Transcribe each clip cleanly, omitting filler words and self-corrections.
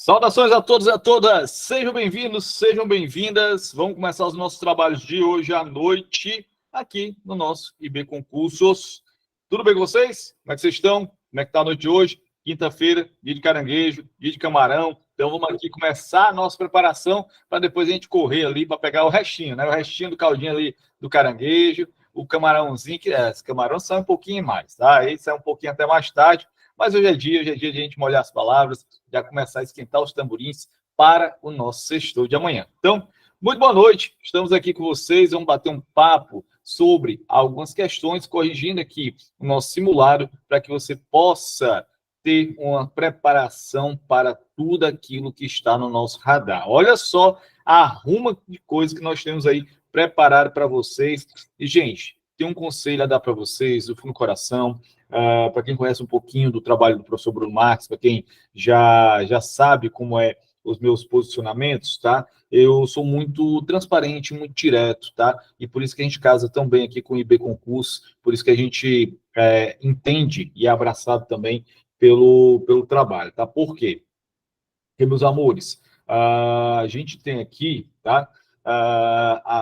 Saudações a todos e a todas, sejam bem-vindos, sejam bem-vindas. Vamos começar os nossos trabalhos de hoje à noite, aqui no nosso IB Concursos. Tudo bem com vocês? Como é que vocês estão? Como é que está a noite de hoje? Quinta-feira, dia de caranguejo, dia de camarão. Então vamos aqui começar a nossa preparação para depois a gente correr ali para pegar o restinho, né? O restinho do caldinho ali do caranguejo, o camarãozinho, que esse camarão sai um pouquinho mais, tá? Aí sai um pouquinho até mais tarde. Mas hoje é dia de a gente molhar as palavras, já começar a esquentar os tamborins para o nosso sextou de amanhã. Então, muito boa noite, estamos aqui com vocês, vamos bater um papo sobre algumas questões, corrigindo aqui o nosso simulado, para que você possa ter uma preparação para tudo aquilo que está no nosso radar. Olha só a arruma de coisas que nós temos aí preparado para vocês. E, gente, tem um conselho a dar para vocês, do fundo do coração. Para quem conhece um pouquinho do trabalho do professor Bruno Marques, para quem já sabe como é os meus posicionamentos, tá? Eu sou muito transparente, muito direto, tá? E por isso que a gente casa tão bem aqui com o IB Concurso, por isso que a gente entende e é abraçado também pelo trabalho, tá? Por quê? Porque, meus amores, a gente tem aqui, tá?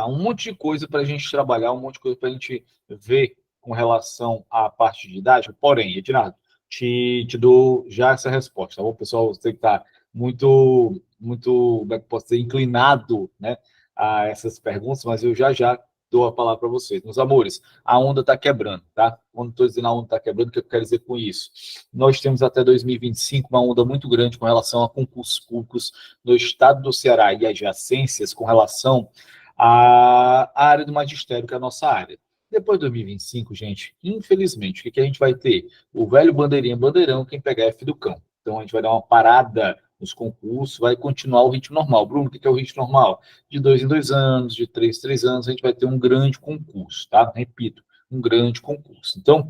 Um monte de coisa para a gente trabalhar, um monte de coisa para a gente ver com relação à parte didática. Porém, Ednardo, te dou já essa resposta, tá bom? Pessoal, você que está muito, como é que posso dizer, inclinado, né, a essas perguntas, mas eu já dou a palavra para vocês. Meus amores, a onda está quebrando, tá? Quando estou dizendo a onda está quebrando, o que eu quero dizer com isso? Nós temos até 2025 uma onda muito grande com relação a concursos públicos no estado do Ceará e adjacências com relação à área do magistério, que é a nossa área. Depois de 2025, gente, infelizmente, o que a gente vai ter? O velho bandeirinha, bandeirão, quem pegar é F do cão. Então, a gente vai dar uma parada nos concursos, vai continuar o ritmo normal. Bruno, o que é o ritmo normal? De 2 em 2 anos, de 3 em 3 anos, a gente vai ter um grande concurso, tá? Repito, um grande concurso. Então,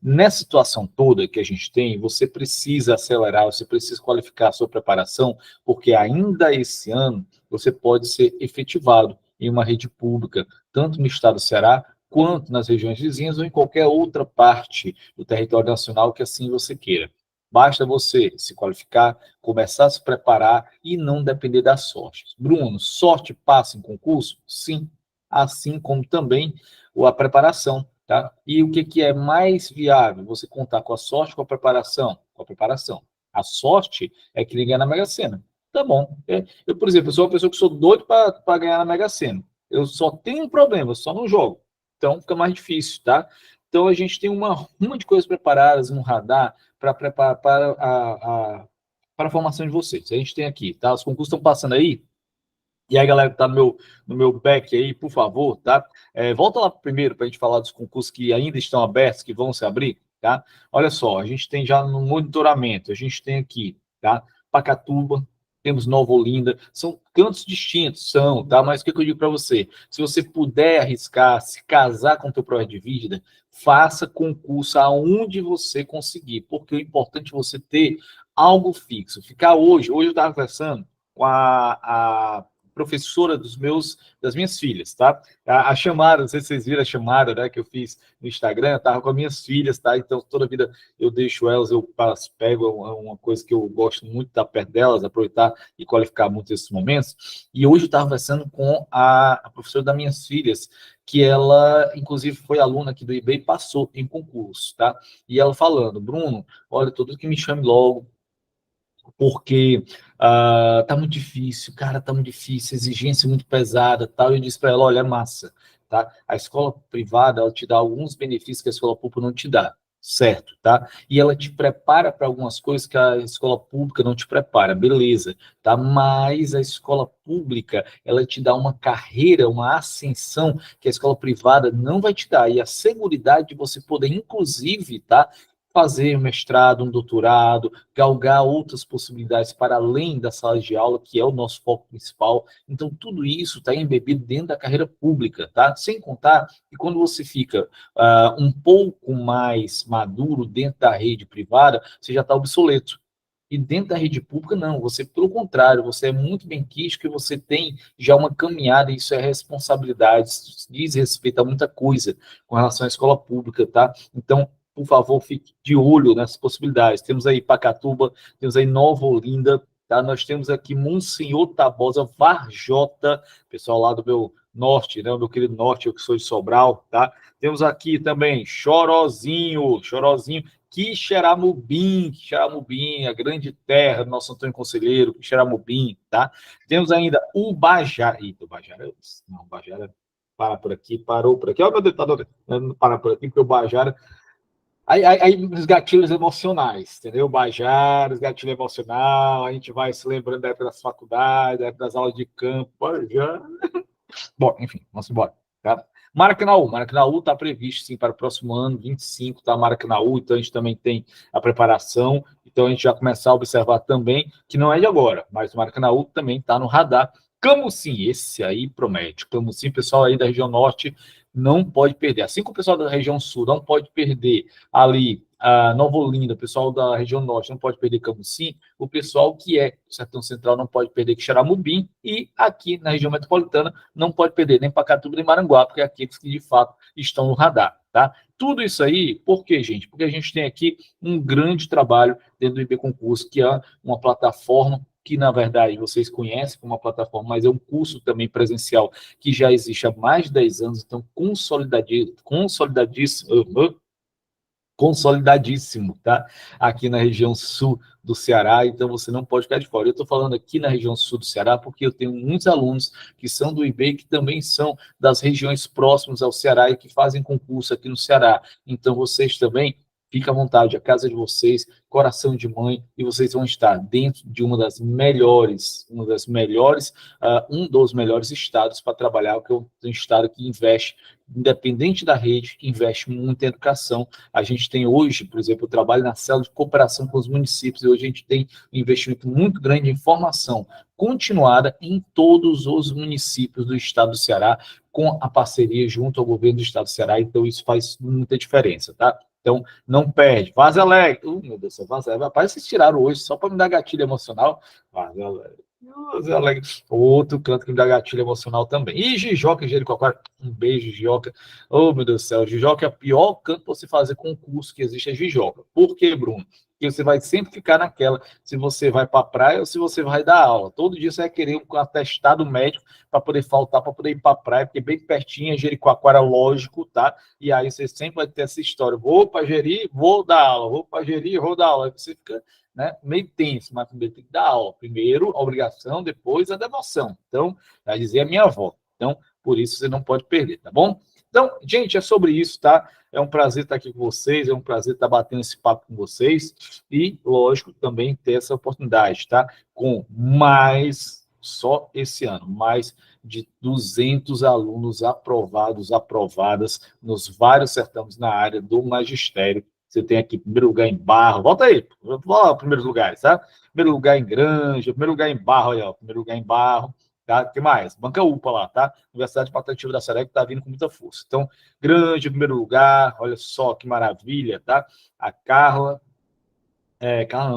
nessa situação toda que a gente tem, você precisa acelerar, você precisa qualificar a sua preparação, porque ainda esse ano você pode ser efetivado em uma rede pública, tanto no estado do Ceará, quanto nas regiões vizinhas ou em qualquer outra parte do território nacional que assim você queira. Basta você se qualificar, começar a se preparar e não depender da sorte. Bruno, sorte passa em concurso? Sim, assim como também a preparação. Tá? E o que é mais viável? Você contar com a sorte ou com a preparação? Com a preparação. A sorte é que ninguém ganha na Mega Sena. Tá bom. Eu, por exemplo, sou uma pessoa que sou doido para ganhar na Mega Sena. Eu só tenho um problema, só não jogo. Então fica mais difícil, tá? Então a gente tem uma de coisas preparadas, um radar para preparar para a formação de vocês. A gente tem aqui, tá? Os concursos estão passando aí. E aí, galera que está no meu back aí, por favor, tá? Volta lá primeiro para a gente falar dos concursos que ainda estão abertos, que vão se abrir, tá? Olha só, a gente tem já no monitoramento, a gente tem aqui, tá? Pacatuba, temos Nova Olinda, são cantos distintos, tá? Mas o que eu digo para você? Se você puder arriscar, se casar com o teu projeto de vida, faça concurso aonde você conseguir, porque o importante é você ter algo fixo. Ficar hoje eu estava conversando com a professora das minhas filhas, tá? A chamada, não sei se vocês viram a chamada, né, que eu fiz no Instagram, eu tava com as minhas filhas, tá? Então, toda vida eu deixo elas, eu as pego, é uma coisa que eu gosto muito de estar perto delas, aproveitar e qualificar muito esses momentos. E hoje eu estava conversando com a professora das minhas filhas, que ela, inclusive, foi aluna aqui do IB e passou em concurso, tá? E ela falando, Bruno, olha, tudo que me chame logo, porque tá muito difícil, cara, tá muito difícil, exigência muito pesada, tal. E eu disse para ela, olha, é massa, tá? A escola privada, ela te dá alguns benefícios que a escola pública não te dá, certo, tá? E ela te prepara para algumas coisas que a escola pública não te prepara, beleza, tá? Mas a escola pública, ela te dá uma carreira, uma ascensão que a escola privada não vai te dar, e a seguridade de você poder, inclusive, tá? Fazer mestrado, um doutorado, galgar outras possibilidades para além da sala de aula, que é o nosso foco principal. Então, tudo isso está embebido dentro da carreira pública, tá? Sem contar que quando você fica um pouco mais maduro dentro da rede privada, você já está obsoleto. E dentro da rede pública, não. Você, pelo contrário, você é muito bem quisto, que você tem já uma caminhada, isso é responsabilidade, diz respeito a muita coisa com relação à escola pública, tá? Então, por favor, fique de olho nessas possibilidades. Temos aí Pacatuba, temos aí Nova Olinda, tá? Nós temos aqui Monsenhor Tabosa, Varjota, pessoal lá do meu norte, né? O meu querido norte, eu que sou de Sobral, tá? Temos aqui também Chorozinho, Quixeramobim, a grande terra do nosso Antônio Conselheiro, Quixeramobim, tá? Temos ainda o Bajara. Eita, o Bajara. Não, o Bajara para por aqui, parou por aqui. Olha o meu ditador, não para por aqui, porque o Bajara. Aí os gatilhos emocionais, entendeu? Bajara, os gatilhos emocionais, a gente vai se lembrando da época das faculdades, da época das aulas de campo, Bajara. Bom, enfim, vamos embora. Tá? Maracanaú está previsto, sim, para o próximo ano, 25, tá? Maracanaú, então a gente também tem a preparação, então a gente já começar a observar também, que não é de agora, mas o Maracanaú também está no radar. Camusim, esse aí promete. Camusim, pessoal aí da região norte não pode perder. Assim como o pessoal da região sul não pode perder ali a Nova Olinda, o pessoal da região norte não pode perder Camusim, o pessoal que é do Sertão Central não pode perder Quixeramobim, e aqui na região metropolitana não pode perder nem Pacatuba nem Maranguape, porque é aqueles que de fato estão no radar, tá? Tudo isso aí, por quê, gente? Porque a gente tem aqui um grande trabalho dentro do IB Concurso, que é uma plataforma que, na verdade, vocês conhecem como uma plataforma, mas é um curso também presencial que já existe há mais de 10 anos, então consolidadíssimo, tá? Aqui na região sul do Ceará, então você não pode ficar de fora. Eu estou falando aqui na região sul do Ceará porque eu tenho muitos alunos que são do IB, que também são das regiões próximas ao Ceará e que fazem concurso aqui no Ceará. Então vocês também, fiquem à vontade, a casa de vocês, coração de mãe, e vocês vão estar dentro de um dos melhores estados para trabalhar, que é um estado que investe, independente da rede, que investe muito em educação. A gente tem hoje, por exemplo, o trabalho na célula de cooperação com os municípios, e hoje a gente tem um investimento muito grande em formação continuada em todos os municípios do estado do Ceará, com a parceria junto ao governo do estado do Ceará, então isso faz muita diferença, tá? Então, não perde. Vaza Alegre. Meu Deus, Vaza Alegre. Rapaz, vocês tiraram hoje só para me dar gatilho emocional. Vaza Alegre. Vaza Alegre. Outro canto que me dá gatilho emocional também. E Jijoca, Jericoacoara. Um beijo, Jijoca. Oh, meu Deus do céu. Jijoca é o pior canto para você fazer concurso que existe, é Jijoca. Por quê, Bruno? Porque você vai sempre ficar naquela, se você vai para a praia ou se você vai dar aula. Todo dia você vai querer um atestado médico para poder faltar, para poder ir para a praia, porque bem pertinho é Jericoacoara, lógico, tá? E aí você sempre vai ter essa história, vou para Jeri, vou dar aula, vou para Jeri, vou dar aula. Aí você fica, né, meio tenso, mas primeiro tem que dar aula. Primeiro a obrigação, depois a devoção. Então, vai dizer a minha avó. Então, por isso você não pode perder, tá bom? Então, gente, é sobre isso, tá? É um prazer estar aqui com vocês, é um prazer estar batendo esse papo com vocês e, lógico, também ter essa oportunidade, tá? Com mais, só esse ano, mais de 200 alunos aprovadas nos vários certames na área do magistério. Você tem aqui primeiro lugar em Barro, volta aí, volta primeiros lugares, tá? Primeiro lugar em Granja, primeiro lugar em Barro, olha, primeiro lugar em Barro, tá? O que mais? Banca UPA lá, tá? Universidade Patativa da Serra, que tá vindo com muita força. Então, Grande, em primeiro lugar, olha só que maravilha, tá? A Carla,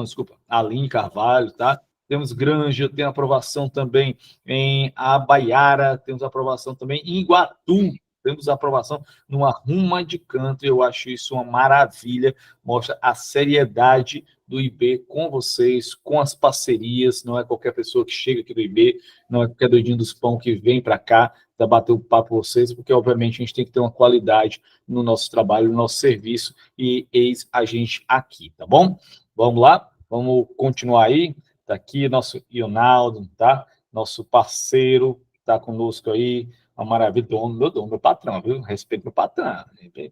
desculpa, a Aline Carvalho, tá? Temos Granja, tem aprovação também em Abaiara, temos aprovação também em Iguatu, temos aprovação numa Ruma de Canto, eu acho isso uma maravilha, mostra a seriedade do IB com vocês, com as parcerias, não é qualquer pessoa que chega aqui do IB, não é qualquer doidinho dos pão que vem para cá, para bater o papo com vocês, porque obviamente a gente tem que ter uma qualidade no nosso trabalho, no nosso serviço, e eis a gente aqui, tá bom? Vamos lá, vamos continuar aí. Está aqui nosso Ionaldo, tá? Nosso parceiro, está conosco aí. Uma maravilha, meu patrão, viu? Respeito meu patrão. A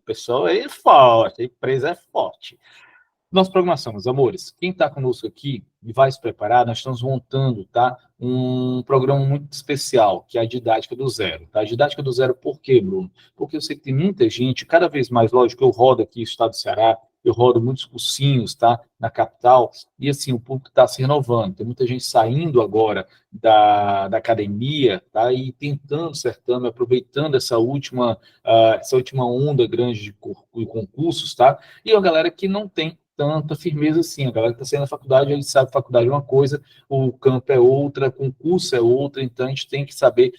pessoa é forte, a empresa é forte. Nossa programação, meus amores, quem está conosco aqui e vai se preparar, nós estamos montando, tá, um programa muito especial, que é a didática do zero, tá? A didática do zero, por quê, Bruno? Porque eu sei que tem muita gente, cada vez mais, lógico, eu rodo aqui no estado do Ceará, eu rodo muitos cursinhos, tá, na capital, e assim, o público está se renovando, tem muita gente saindo agora da academia, tá, e tentando certame, aproveitando essa última onda grande de concursos, tá, e a galera que não tem tanta firmeza assim. A galera que está saindo da faculdade, a gente sabe que a faculdade é uma coisa, o campo é outra, concurso é outra, então a gente tem que saber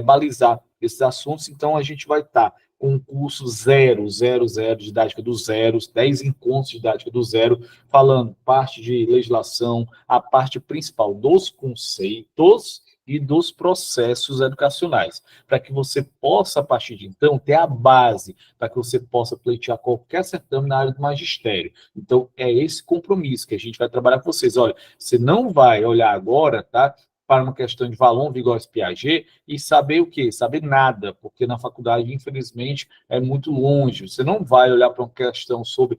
balizar esses assuntos. Então a gente vai estar com um curso zero, zero, zero, didática do zero, 10 encontros de didática do zero, falando parte de legislação, a parte principal dos conceitos e dos processos educacionais, para que você possa, a partir de então, ter a base, para que você possa pleitear qualquer certame na área do magistério. Então, é esse compromisso que a gente vai trabalhar com vocês. Olha, você não vai olhar agora, tá, para uma questão de Valon, Vygotsky, Piaget e saber o quê? Saber nada, porque na faculdade, infelizmente, é muito longe. Você não vai olhar para uma questão sobre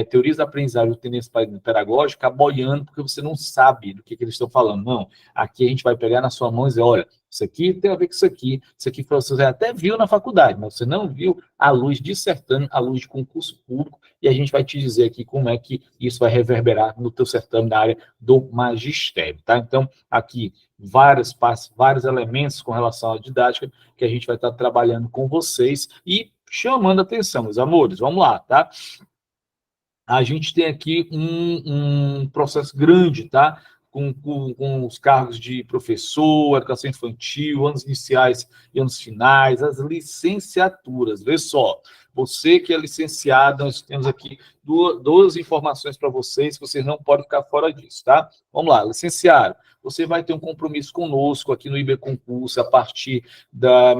teorias da aprendizagem ou tendência pedagógica boiando, porque você não sabe do que eles estão falando. Não, aqui a gente vai pegar na sua mão e dizer, olha, isso aqui tem a ver com isso aqui você até viu na faculdade, mas você não viu à luz de certame, à luz de concurso público, e a gente vai te dizer aqui como é que isso vai reverberar no teu certame na área do magistério, tá? Então, aqui, várias partes, vários elementos com relação à didática que a gente vai estar trabalhando com vocês e chamando a atenção, meus amores, vamos lá, tá? A gente tem aqui um processo grande, tá? Com os cargos de professor, educação infantil, anos iniciais e anos finais, as licenciaturas. Vê só, você que é licenciado, nós temos aqui duas informações para vocês, vocês não podem ficar fora disso, tá? Vamos lá, licenciado, você vai ter um compromisso conosco aqui no IB Concurso a partir da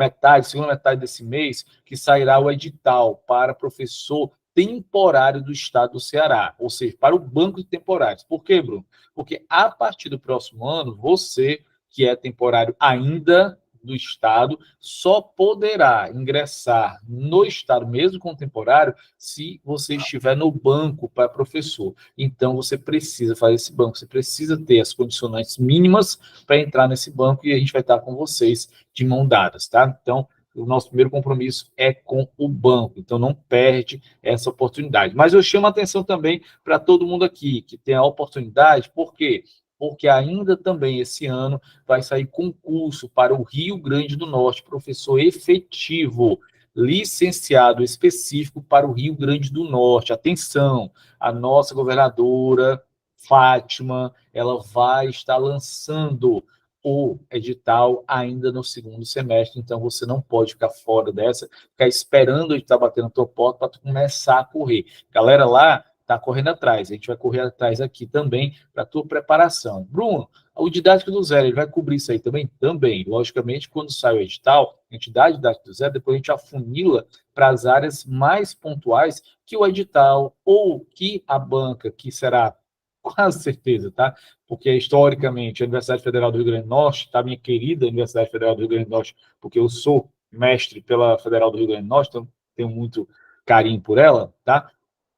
segunda metade desse mês, que sairá o edital para professor temporário do estado do Ceará, ou seja, para o banco de temporários. Por quê, Bruno? Porque a partir do próximo ano, você, que é temporário ainda do estado, só poderá ingressar no estado, mesmo com temporário, se você estiver no banco para professor. Então, você precisa fazer esse banco, você precisa ter as condicionantes mínimas para entrar nesse banco e a gente vai estar com vocês de mão dadas, tá? Então, o nosso primeiro compromisso é com o banco, então não perde essa oportunidade. Mas eu chamo a atenção também para todo mundo aqui que tem a oportunidade, por quê? Porque ainda também esse ano vai sair concurso para o Rio Grande do Norte, professor efetivo, licenciado específico para o Rio Grande do Norte. Atenção, a nossa governadora Fátima, ela vai estar lançando o edital ainda no segundo semestre, então você não pode ficar fora dessa, ficar esperando o edital bater na tua porta para tu começar a correr. Galera lá está correndo atrás, a gente vai correr atrás aqui também para a tua preparação. Bruno, o didático do zero, ele vai cobrir isso aí também? Também. Logicamente, quando sai o edital, a entidade didática do zero, depois a gente afunila para as áreas mais pontuais que o edital ou que a banca, que será quase certeza, tá? Porque historicamente a Universidade Federal do Rio Grande do Norte, tá? Minha querida Universidade Federal do Rio Grande do Norte, porque eu sou mestre pela Federal do Rio Grande do Norte, então tenho muito carinho por ela, tá?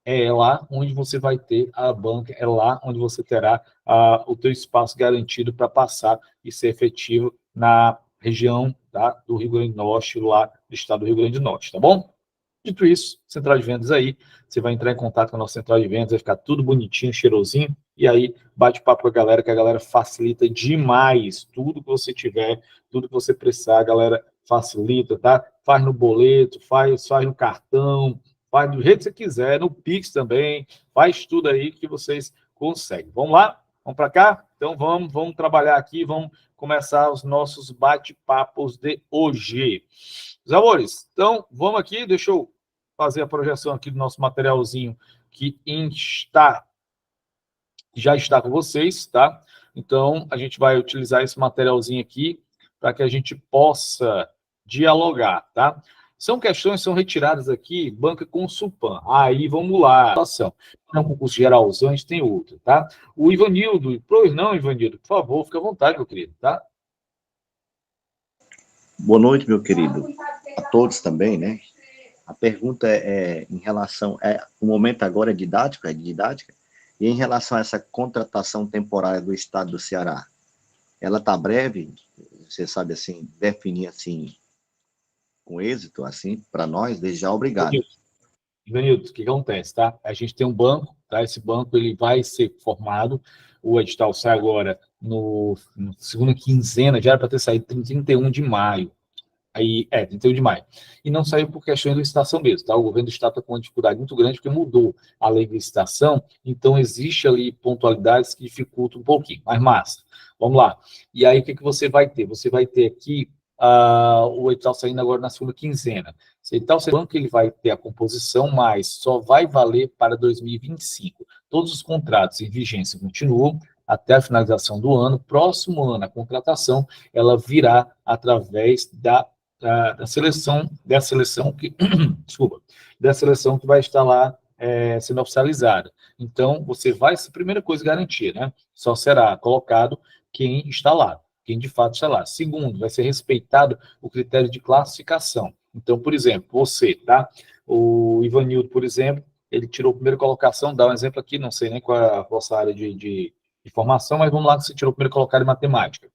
É lá onde você vai ter a banca, é lá onde você terá o teu espaço garantido para passar e ser efetivo na região, tá, do Rio Grande do Norte, lá do estado do Rio Grande do Norte, tá bom? Dito isso, central de vendas aí, você vai entrar em contato com a nossa central de vendas, vai ficar tudo bonitinho, cheirosinho, e aí bate papo com a galera, que a galera facilita demais tudo que você tiver, tudo que você precisar, a galera facilita, tá? Faz no boleto, faz no cartão, faz do jeito que você quiser, no Pix também, faz tudo aí que vocês conseguem. Vamos lá? Vamos para cá? Então vamos trabalhar aqui, vamos começar os nossos bate-papos de hoje. Meus amores, então vamos aqui, deixa eu fazer a projeção aqui do nosso materialzinho que já está com vocês, tá? Então, a gente vai utilizar esse materialzinho aqui para que a gente possa dialogar, tá? São retiradas aqui, banca com Supan. Aí, vamos lá. Não, concurso geralzão, a gente tem outro, tá? O Ivanildo, pois não, Ivanildo, por favor, fica à vontade, meu querido, tá? Boa noite, meu querido. A todos também, né? A pergunta é em relação... o momento agora é didático, e em relação a essa contratação temporária do Estado do Ceará, ela está breve? Você sabe, assim, definir, assim, com êxito, assim, para nós? Desde já, obrigado. Ivanildo, o que acontece, tá? A gente tem um banco, tá? Esse banco, ele vai ser formado, o edital sai agora no segunda quinzena, já era para ter saído 31 de maio. 31 de maio. E não saiu por questões de licitação mesmo, tá? O governo do estado está com uma dificuldade muito grande, porque mudou a lei de licitação, então existe ali pontualidades que dificultam um pouquinho, mas massa. Vamos lá. E aí, o que você vai ter? Você vai ter aqui o edital saindo agora na segunda quinzena. Então, quando que ele vai ter a composição, mas só vai valer para 2025. Todos os contratos em vigência continuam até a finalização do ano. Próximo ano, a contratação, ela virá através da seleção, que, desculpa, da seleção que vai estar lá sendo oficializada. Então, você vai, primeira coisa, garantir, né? Só será colocado quem está lá, quem de fato está lá. Segundo, vai ser respeitado o critério de classificação. Então, por exemplo, você, tá? O Ivanildo, por exemplo, ele tirou a primeira colocação, dá um exemplo aqui, não sei nem qual é a vossa área de formação, mas vamos lá que você tirou a primeira colocada em matemática.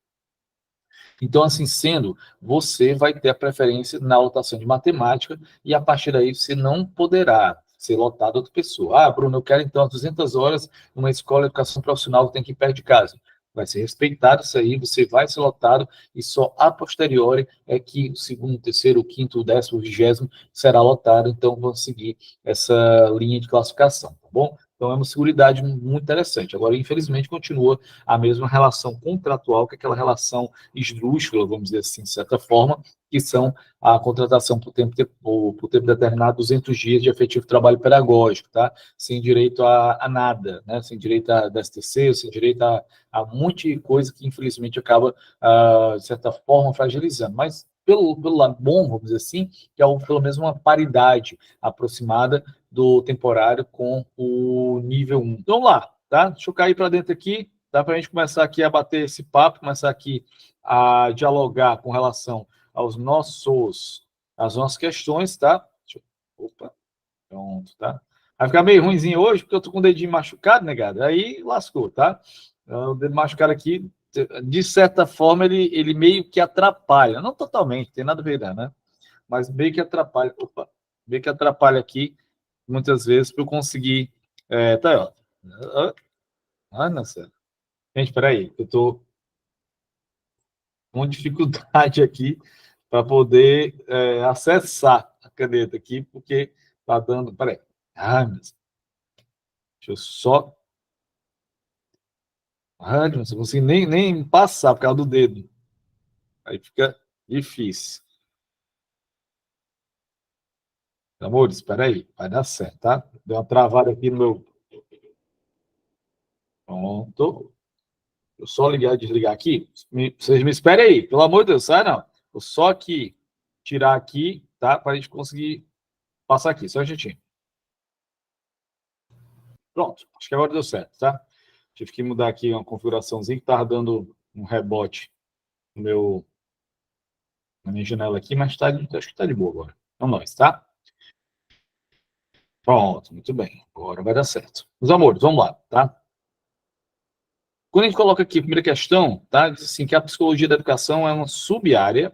Então, assim sendo, você vai ter a preferência na lotação de matemática e a partir daí você não poderá ser lotado outra pessoa. Ah, Bruno, eu quero então as 200 horas numa escola de educação profissional que tem aqui perto de casa. Vai ser respeitado isso aí, você vai ser lotado e só a posteriori é que o segundo, terceiro, o quinto, o décimo, o 20º será lotado, então vão seguir essa linha de classificação, tá bom? Então, é uma seguridade muito interessante. Agora, infelizmente, continua a mesma relação contratual, que é aquela relação esdrúxula, vamos dizer assim, de certa forma, que são a contratação por tempo determinado, 200 dias de efetivo trabalho pedagógico, tá? Sem direito a nada, né? Sem direito a STC, sem direito a um monte de coisa que, infelizmente, acaba, de certa forma, fragilizando. Mas, pelo lado bom, vamos dizer assim, que é pelo menos uma paridade aproximada do temporário com o nível 1. Então, vamos lá, tá? Deixa eu cair para dentro aqui, dá para a gente começar aqui a bater esse papo, começar aqui a dialogar com relação às nossas questões, tá? Opa, pronto, tá? Vai ficar meio ruimzinho hoje, porque eu tô com o dedinho machucado, negado, aí lascou, tá? O dedo machucado aqui, de certa forma, ele meio que atrapalha, não totalmente, tem nada a ver, né? Mas meio que atrapalha, meio que atrapalha aqui, muitas vezes, para eu conseguir. Tá aí, ó. Ah, nossa. Gente, peraí, eu tô com dificuldade aqui para poder acessar a caneta aqui, porque tá dando. Peraí. Ai, meu Deus. Deixa eu só. Ai, não consigo nem passar por causa do dedo. Aí fica difícil. Amores, espera aí, vai dar certo, tá? Deu uma travada aqui no meu. Pronto. Eu só ligar e desligar aqui. Vocês me esperem aí, pelo amor de Deus, sai não. Vou só aqui tirar aqui, tá? Para a gente conseguir passar aqui, só um jeitinho. Pronto, acho que agora deu certo, tá? Tive que mudar aqui uma configuraçãozinha que estava dando um rebote na minha janela aqui, mas acho que está de boa agora. Vamos nós, tá? Pronto, muito bem. Agora vai dar certo. Meus amores, vamos lá, tá? Quando a gente coloca aqui a primeira questão, tá? Diz assim que a psicologia da educação é uma sub-área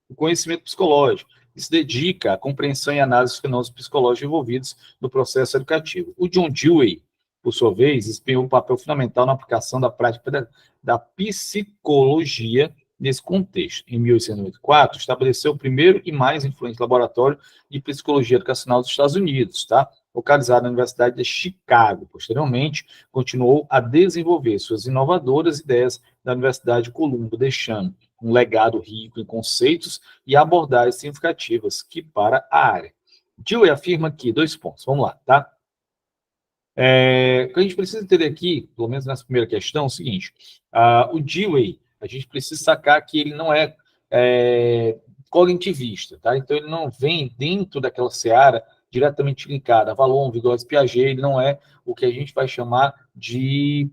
do conhecimento psicológico, que se dedica à compreensão e análise dos fenômenos psicológicos envolvidos no processo educativo. O John Dewey, por sua vez, desempenhou um papel fundamental na aplicação da prática da psicologia nesse contexto. Em 1894, estabeleceu o primeiro e mais influente laboratório de psicologia educacional dos Estados Unidos, tá? Localizado na Universidade de Chicago. Posteriormente, continuou a desenvolver suas inovadoras ideias da Universidade de Columbo, deixando um legado rico em conceitos e abordagens significativas que para a área. Dewey afirma que, 2 pontos, vamos lá, tá? O que a gente precisa entender aqui, pelo menos nessa primeira questão, é o seguinte, o Dewey, a gente precisa sacar que ele não é cognitivista, tá? Então ele não vem dentro daquela seara diretamente linkada a Valon, Vygotsky, Piaget, ele não é o que a gente vai chamar de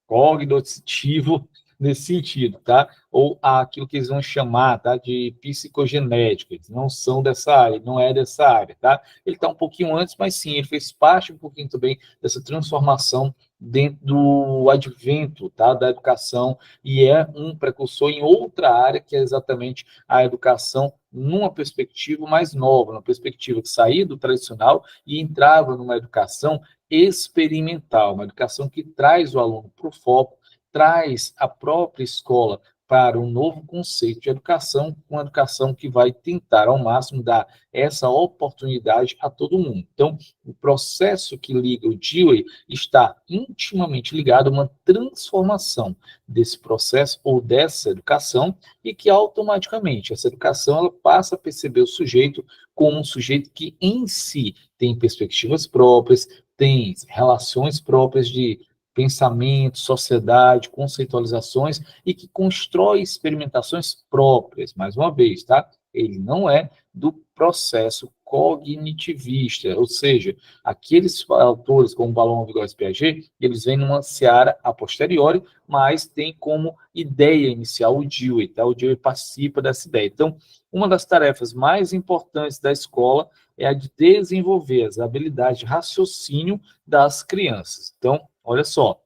cognitivo nesse sentido, tá? Ou aquilo que eles vão chamar, tá, de psicogenética. Eles não são dessa área, não é dessa área, tá? Ele está um pouquinho antes, mas sim, ele fez parte um pouquinho também dessa transformação dentro do advento, tá, da educação e é um precursor em outra área que é exatamente a educação numa perspectiva mais nova, numa perspectiva que saía do tradicional e entrava numa educação experimental, uma educação que traz o aluno para o foco, traz a própria escola para um novo conceito de educação, uma educação que vai tentar ao máximo dar essa oportunidade a todo mundo. Então, o processo que liga o Dewey está intimamente ligado a uma transformação desse processo ou dessa educação e que automaticamente essa educação ela passa a perceber o sujeito como um sujeito que em si tem perspectivas próprias, tem relações próprias de pensamento, sociedade, conceitualizações e que constrói experimentações próprias, mais uma vez, tá? Ele não é do processo cognitivista, ou seja, aqueles autores como Ballon, Vygotsky e Piaget, eles vêm numa seara a posteriori, mas tem como ideia inicial o Dewey, tá? O Dewey participa dessa ideia. Então, uma das tarefas mais importantes da escola é a de desenvolver as habilidades de raciocínio das crianças. Então, olha só,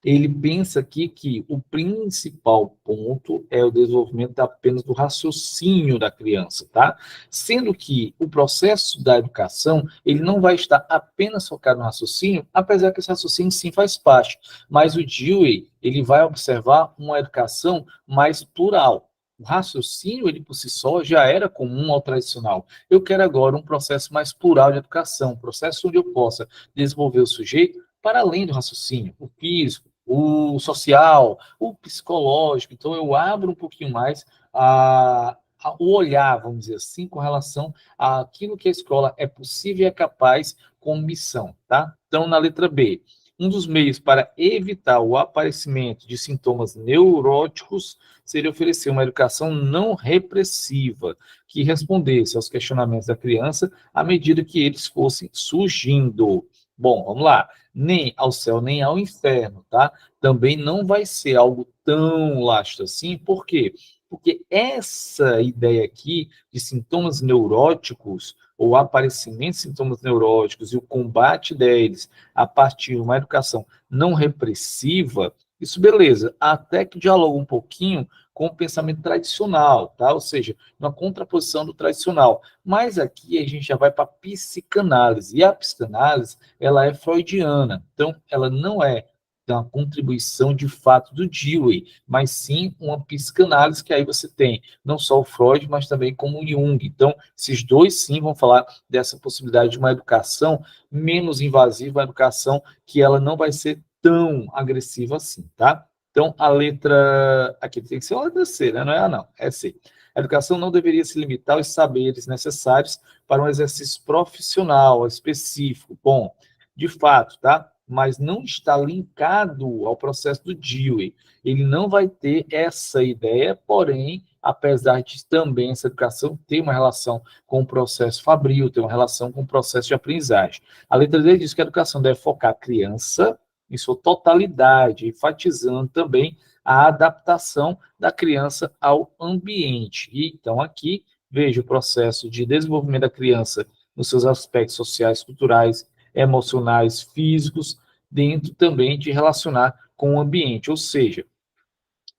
ele pensa aqui que o principal ponto é o desenvolvimento apenas do raciocínio da criança, tá? Sendo que o processo da educação, ele não vai estar apenas focado no raciocínio, apesar que esse raciocínio sim faz parte, mas o Dewey, ele vai observar uma educação mais plural. O raciocínio, ele por si só, já era comum ao tradicional. Eu quero agora um processo mais plural de educação, um processo onde eu possa desenvolver o sujeito para além do raciocínio, o físico, o social, o psicológico. Então, eu abro um pouquinho mais o olhar, vamos dizer assim, com relação àquilo que a escola é possível e é capaz com missão, tá? Então, na letra B, um dos meios para evitar o aparecimento de sintomas neuróticos seria oferecer uma educação não repressiva, que respondesse aos questionamentos da criança à medida que eles fossem surgindo. Bom, vamos lá. Nem ao céu, nem ao inferno, tá? Também não vai ser algo tão lasto assim, por quê? Porque essa ideia aqui de sintomas neuróticos, ou aparecimento de sintomas neuróticos e o combate deles a partir de uma educação não repressiva, isso beleza, até que dialoga um pouquinho com o pensamento tradicional, tá? Ou seja, uma contraposição do tradicional. Mas aqui a gente já vai para a psicanálise, e a psicanálise ela é freudiana, então ela não é uma contribuição de fato do Dewey, mas sim uma psicanálise que aí você tem não só o Freud, mas também como o Jung. Então, esses dois sim vão falar dessa possibilidade de uma educação menos invasiva, uma educação que ela não vai ser tão agressiva assim, tá? Então, a letra... Aqui tem que ser a letra C, né? Não é A, não. É C. A educação não deveria se limitar aos saberes necessários para um exercício profissional específico. Bom, de fato, tá? Mas não está linkado ao processo do Dewey. Ele não vai ter essa ideia, porém, apesar de também essa educação ter uma relação com o processo fabril, ter uma relação com o processo de aprendizagem. A letra D diz que a educação deve focar a criança em sua totalidade, enfatizando também a adaptação da criança ao ambiente. E, então, aqui, veja o processo de desenvolvimento da criança nos seus aspectos sociais, culturais, emocionais, físicos, dentro também de relacionar com o ambiente. Ou seja,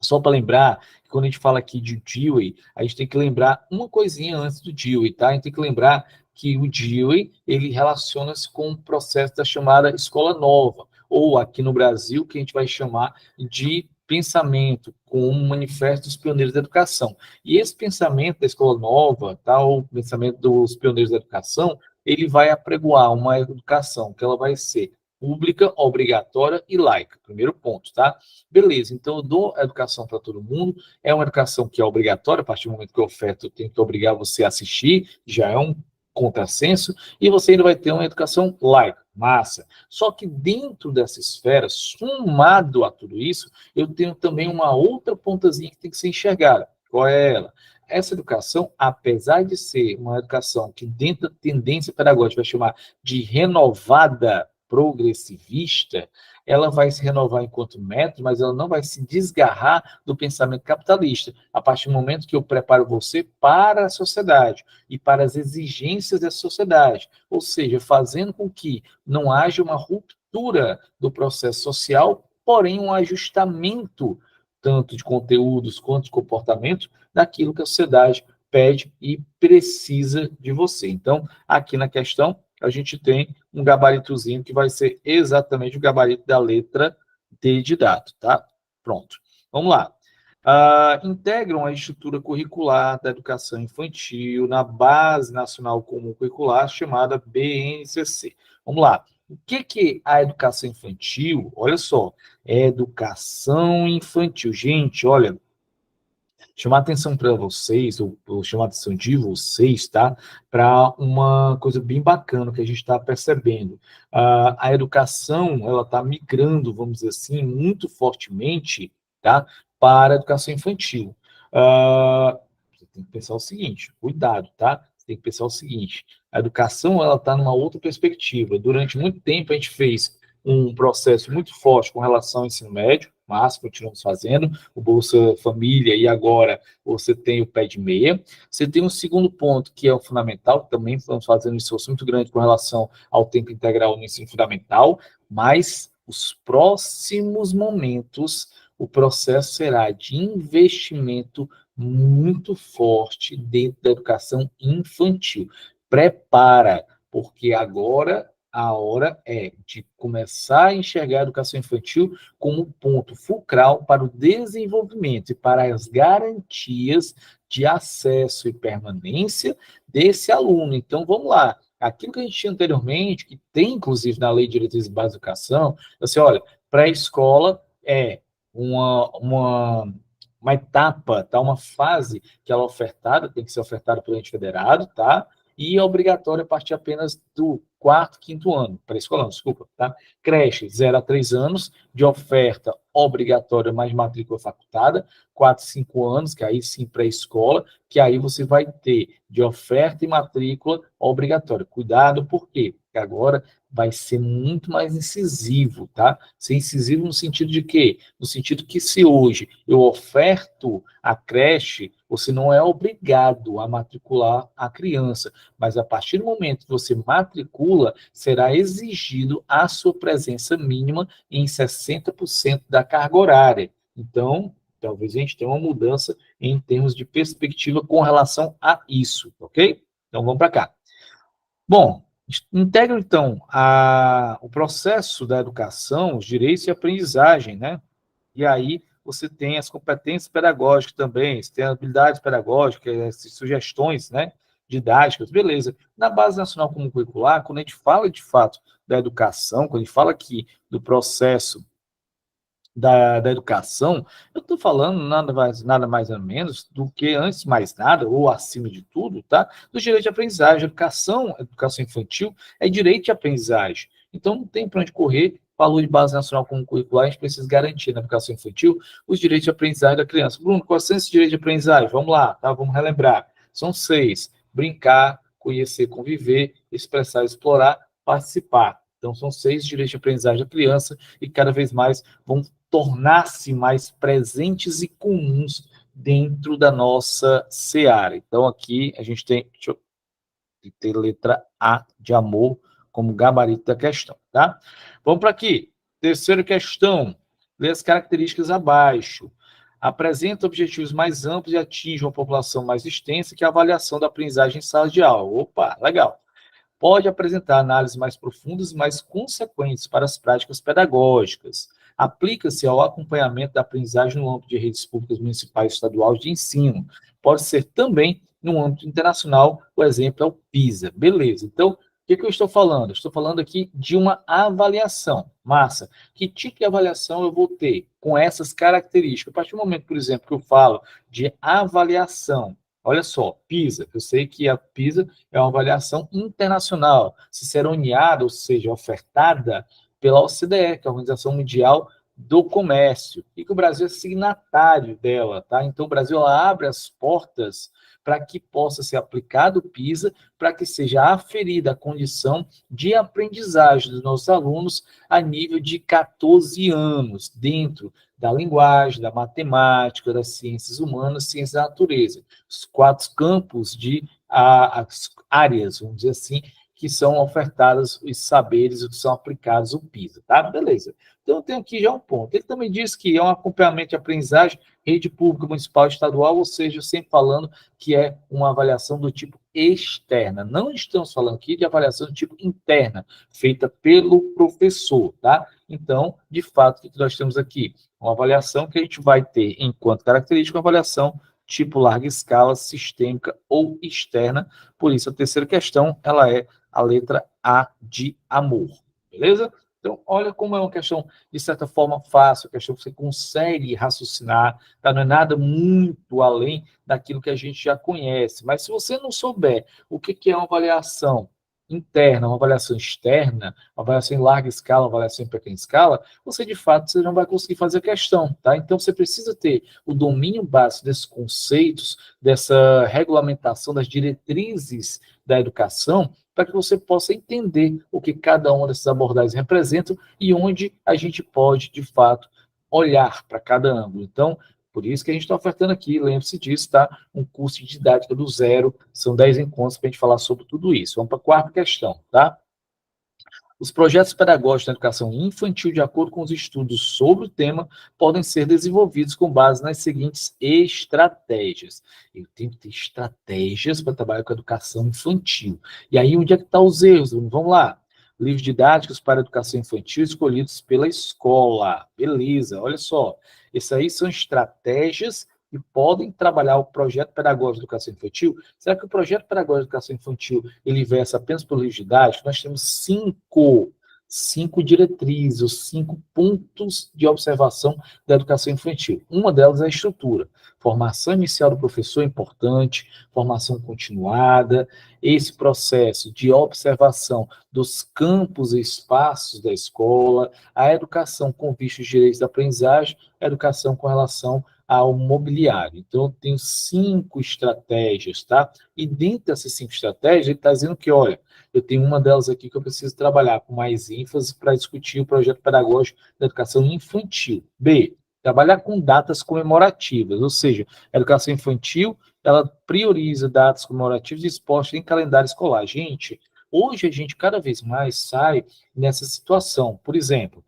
só para lembrar, que quando a gente fala aqui de Dewey, a gente tem que lembrar uma coisinha antes do Dewey, tá? A gente tem que lembrar que o Dewey, ele relaciona-se com o processo da chamada Escola Nova, ou aqui no Brasil, que a gente vai chamar de pensamento, com o Manifesto dos Pioneiros da Educação. E esse pensamento da Escola Nova, tá? O pensamento dos Pioneiros da Educação, ele vai apregoar uma educação que ela vai ser pública, obrigatória e laica. Primeiro ponto, tá? Beleza, então eu dou a educação para todo mundo, é uma educação que é obrigatória, a partir do momento que eu oferto, eu tenho que obrigar você a assistir, já é um contrassenso, e você ainda vai ter uma educação laica, massa. Só que dentro dessa esfera, somado a tudo isso, eu tenho também uma outra pontazinha que tem que ser enxergada. Qual é ela? Essa educação, apesar de ser uma educação que dentro da tendência pedagógica vai chamar de renovada progressivista, ela vai se renovar enquanto método, mas ela não vai se desgarrar do pensamento capitalista, a partir do momento que eu preparo você para a sociedade e para as exigências da sociedade, ou seja, fazendo com que não haja uma ruptura do processo social, porém um ajustamento tanto de conteúdos quanto de comportamento daquilo que a sociedade pede e precisa de você. Então, aqui na questão, a gente tem um gabaritozinho que vai ser exatamente o gabarito da letra D de dado, tá? Pronto. Vamos lá. integram a estrutura curricular da educação infantil na Base Nacional Comum Curricular, chamada BNCC. Vamos lá. O que é a educação infantil? Olha só, é educação infantil. Gente, olha, chamar a atenção para vocês, ou chamar a atenção de vocês, tá? Para uma coisa bem bacana que a gente está percebendo. A educação, ela está migrando, vamos dizer assim, muito fortemente, tá? Para a educação infantil. Você tem que pensar o seguinte, cuidado, tá? Você tem que pensar o seguinte, a educação, ela está numa outra perspectiva. Durante muito tempo, a gente fez um processo muito forte com relação ao ensino médio, mas continuamos fazendo, o Bolsa Família, e agora você tem o pé de meia. Você tem um segundo ponto, que é o fundamental, também estamos fazendo um esforço muito grande com relação ao tempo integral no ensino fundamental, mas os próximos momentos, o processo será de investimento muito forte dentro da educação infantil. Prepara, porque agora a hora é de começar a enxergar a educação infantil como ponto fulcral para o desenvolvimento e para as garantias de acesso e permanência desse aluno. Então, vamos lá. Aquilo que a gente tinha anteriormente, que tem, inclusive, na Lei de Diretrizes Básicas de Educação, assim, olha, pré-escola é uma etapa, tá? Uma fase que ela é ofertada, tem que ser ofertada pelo ente federado, tá? E é obrigatório a partir apenas do quarto, quinto ano, pré-escolar, desculpa, tá? Creche, 0 a 3 anos, de oferta obrigatória, mais matrícula facultada, 4, 5 anos, que aí sim pré-escola, que aí você vai ter de oferta e matrícula obrigatória. Cuidado, por quê? Porque agora vai ser muito mais incisivo, tá? Ser incisivo no sentido de quê? No sentido que se hoje eu oferto a creche, você não é obrigado a matricular a criança, mas a partir do momento que você matricula, será exigido a sua presença mínima em 60% da carga horária. Então, talvez a gente tenha uma mudança em termos de perspectiva com relação a isso, ok? Então, vamos para cá. Bom, integra, então, o processo da educação, os direitos e aprendizagem, né? E aí você tem as competências pedagógicas também, você tem habilidades pedagógicas, as sugestões, né, didáticas, beleza. Na Base Nacional Comum Curricular, quando a gente fala, de fato, da educação, quando a gente fala aqui do processo da educação, eu estou falando nada mais ou menos do que, antes de mais nada, ou acima de tudo, tá? Do direito de aprendizagem. Educação infantil é direito de aprendizagem. Então, não tem para onde correr. Falou de Base Nacional Comum Curricular, a gente precisa garantir na educação infantil os direitos de aprendizagem da criança. Bruno, quais são esses direitos de aprendizagem? Vamos lá, tá? Vamos relembrar. São 6. Brincar, conhecer, conviver, expressar, explorar, participar. Então, são 6 direitos de aprendizagem da criança e cada vez mais vão tornar-se mais presentes e comuns dentro da nossa seara. Então, aqui a gente tem, deixa eu ter letra A de amor como gabarito da questão, tá? Vamos para aqui. Terceira questão. Lê as características abaixo. Apresenta objetivos mais amplos e atinge uma população mais extensa que a avaliação da aprendizagem em sala de aula. Opa, legal. Pode apresentar análises mais profundas e mais consequentes para as práticas pedagógicas. Aplica-se ao acompanhamento da aprendizagem no âmbito de redes públicas municipais e estaduais de ensino. Pode ser também no âmbito internacional, o exemplo é o PISA. Beleza, então, o que eu estou falando? Eu estou falando aqui de uma avaliação. Massa. Que tipo de avaliação eu vou ter com essas características? A partir do momento, por exemplo, que eu falo de avaliação, olha só, PISA, eu sei que a PISA é uma avaliação internacional, ciceroneada, ou seja, ofertada pela OCDE, que é a Organização Mundial do Comércio, e que o Brasil é signatário dela, tá? Então, o Brasil ela abre as portas para que possa ser aplicado o PISA, para que seja aferida a condição de aprendizagem dos nossos alunos a nível de 14 anos, dentro da linguagem, da matemática, das ciências humanas, ciências da natureza. Os 4 campos de as áreas, vamos dizer assim, que são ofertados os saberes, que são aplicados o PISA, tá? Beleza. Então, eu tenho aqui já um ponto. Ele também diz que é um acompanhamento de aprendizagem, rede pública, municipal, estadual, ou seja, sempre falando que é uma avaliação do tipo externa. Não estamos falando aqui de avaliação do tipo interna, feita pelo professor, tá? Então, de fato, o que nós temos aqui? Uma avaliação que a gente vai ter, enquanto característica, uma avaliação tipo larga escala, sistêmica ou externa. Por isso, a terceira questão, ela é a letra A de amor. Beleza? Então, olha como é uma questão, de certa forma, fácil, questão que você consegue raciocinar, tá? Não é nada muito além daquilo que a gente já conhece. Mas se você não souber o que é uma avaliação interna, uma avaliação externa, uma avaliação em larga escala, uma avaliação em pequena escala, você, de fato, você não vai conseguir fazer a questão, tá? Então, você precisa ter o domínio básico desses conceitos, dessa regulamentação, das diretrizes da educação, para que você possa entender o que cada uma dessas abordagens representam e onde a gente pode, de fato, olhar para cada ângulo. Então, por isso que a gente está ofertando aqui, lembre-se disso, tá? Um curso de didática do zero, são 10 encontros para a gente falar sobre tudo isso. Vamos para a quarta questão, tá? Os projetos pedagógicos da educação infantil, de acordo com os estudos sobre o tema, podem ser desenvolvidos com base nas seguintes estratégias. Eu tenho que ter estratégias para trabalhar com a educação infantil. E aí, onde é que estão os erros? Vamos lá. Livros didáticos para a educação infantil escolhidos pela escola. Beleza, olha só. Essas aí são estratégias que podem trabalhar o projeto pedagógico de educação infantil. Será que o projeto pedagógico de educação infantil ele versa apenas por livros didáticos? Nós temos cinco diretrizes, ou 5 pontos de observação da educação infantil. Uma delas é a estrutura. Formação inicial do professor é importante, formação continuada, esse processo de observação dos campos e espaços da escola, a educação com vistos direitos da aprendizagem, a educação com relação ao mobiliário. Então, eu tenho 5 estratégias, tá? E dentro dessas 5 estratégias, ele está dizendo que, olha, eu tenho uma delas aqui que eu preciso trabalhar com mais ênfase para discutir o projeto pedagógico da educação infantil. B, trabalhar com datas comemorativas, ou seja, a educação infantil, ela prioriza datas comemorativas expostas em calendário escolar. Gente, hoje a gente cada vez mais sai nessa situação. Por exemplo,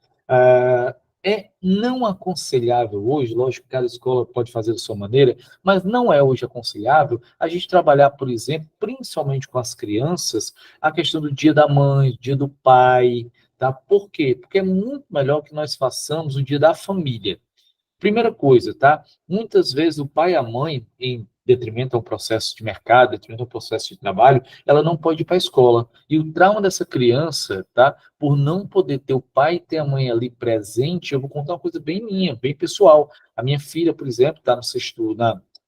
é não aconselhável hoje, lógico que cada escola pode fazer da sua maneira, mas não é hoje aconselhável a gente trabalhar, por exemplo, principalmente com as crianças, a questão do dia da mãe, dia do pai, tá? Por quê? Porque é muito melhor que nós façamos o dia da família. Primeira coisa, tá? Muitas vezes o pai e a mãe, em detrimento ao processo de mercado, detrimento ao processo de trabalho, ela não pode ir para a escola. E o trauma dessa criança, tá? Por não poder ter o pai e ter a mãe ali presente, eu vou contar uma coisa bem minha, bem pessoal. A minha filha, por exemplo, está no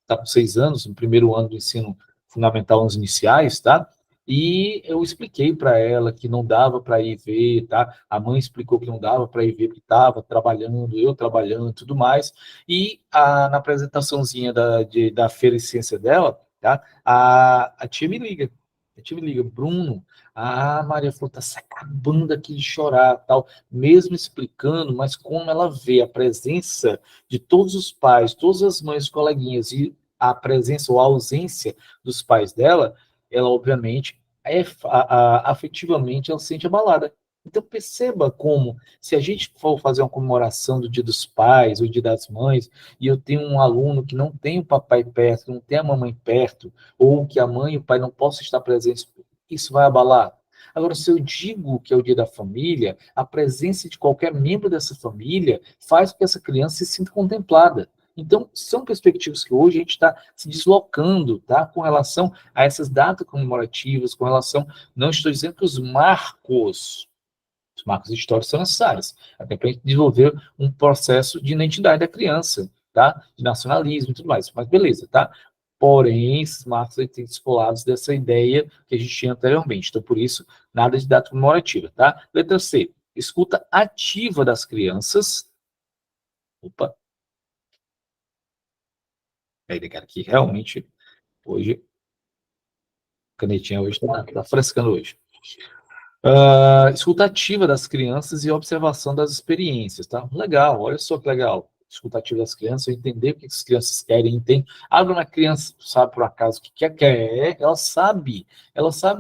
tá com 6 anos, no primeiro ano do ensino fundamental, anos iniciais, tá? E eu expliquei para ela que não dava para ir ver, tá? A mãe explicou que não dava para ir ver porque estava trabalhando, eu trabalhando e tudo mais. E na apresentaçãozinha da feira de ciência dela, tá? A tia me liga. A tia me liga, Bruno, a Maria falou, tá se acabando aqui de chorar, tal, mesmo explicando, mas como ela vê a presença de todos os pais, todas as mães, os coleguinhas, e a presença ou a ausência dos pais dela, ela obviamente afetivamente ela se sente abalada. Então perceba como, se a gente for fazer uma comemoração do Dia dos Pais, ou Dia das Mães, e eu tenho um aluno que não tem o papai perto, não tem a mamãe perto, ou que a mãe e o pai não possam estar presentes, isso vai abalar. Agora, se eu digo que é o dia da família, a presença de qualquer membro dessa família faz com que essa criança se sinta contemplada. Então, são perspectivas que hoje a gente está se deslocando, tá? Com relação a essas datas comemorativas, com relação, não estou dizendo que os marcos históricos são necessários, até para a gente desenvolver um processo de identidade da criança, tá? De nacionalismo e tudo mais, mas beleza, tá? Porém, esses marcos têm descolados dessa ideia que a gente tinha anteriormente, então por isso, nada de data comemorativa, tá? Letra C, escuta ativa das crianças. Opa, peraí, cara, que realmente hoje, a canetinha hoje tá frescando hoje. Escuta ativa das crianças e observação das experiências, tá? Legal, olha só que legal. Escuta ativa das crianças, entender o que as crianças querem, tem. Uma criança sabe por acaso o que quer, ela sabe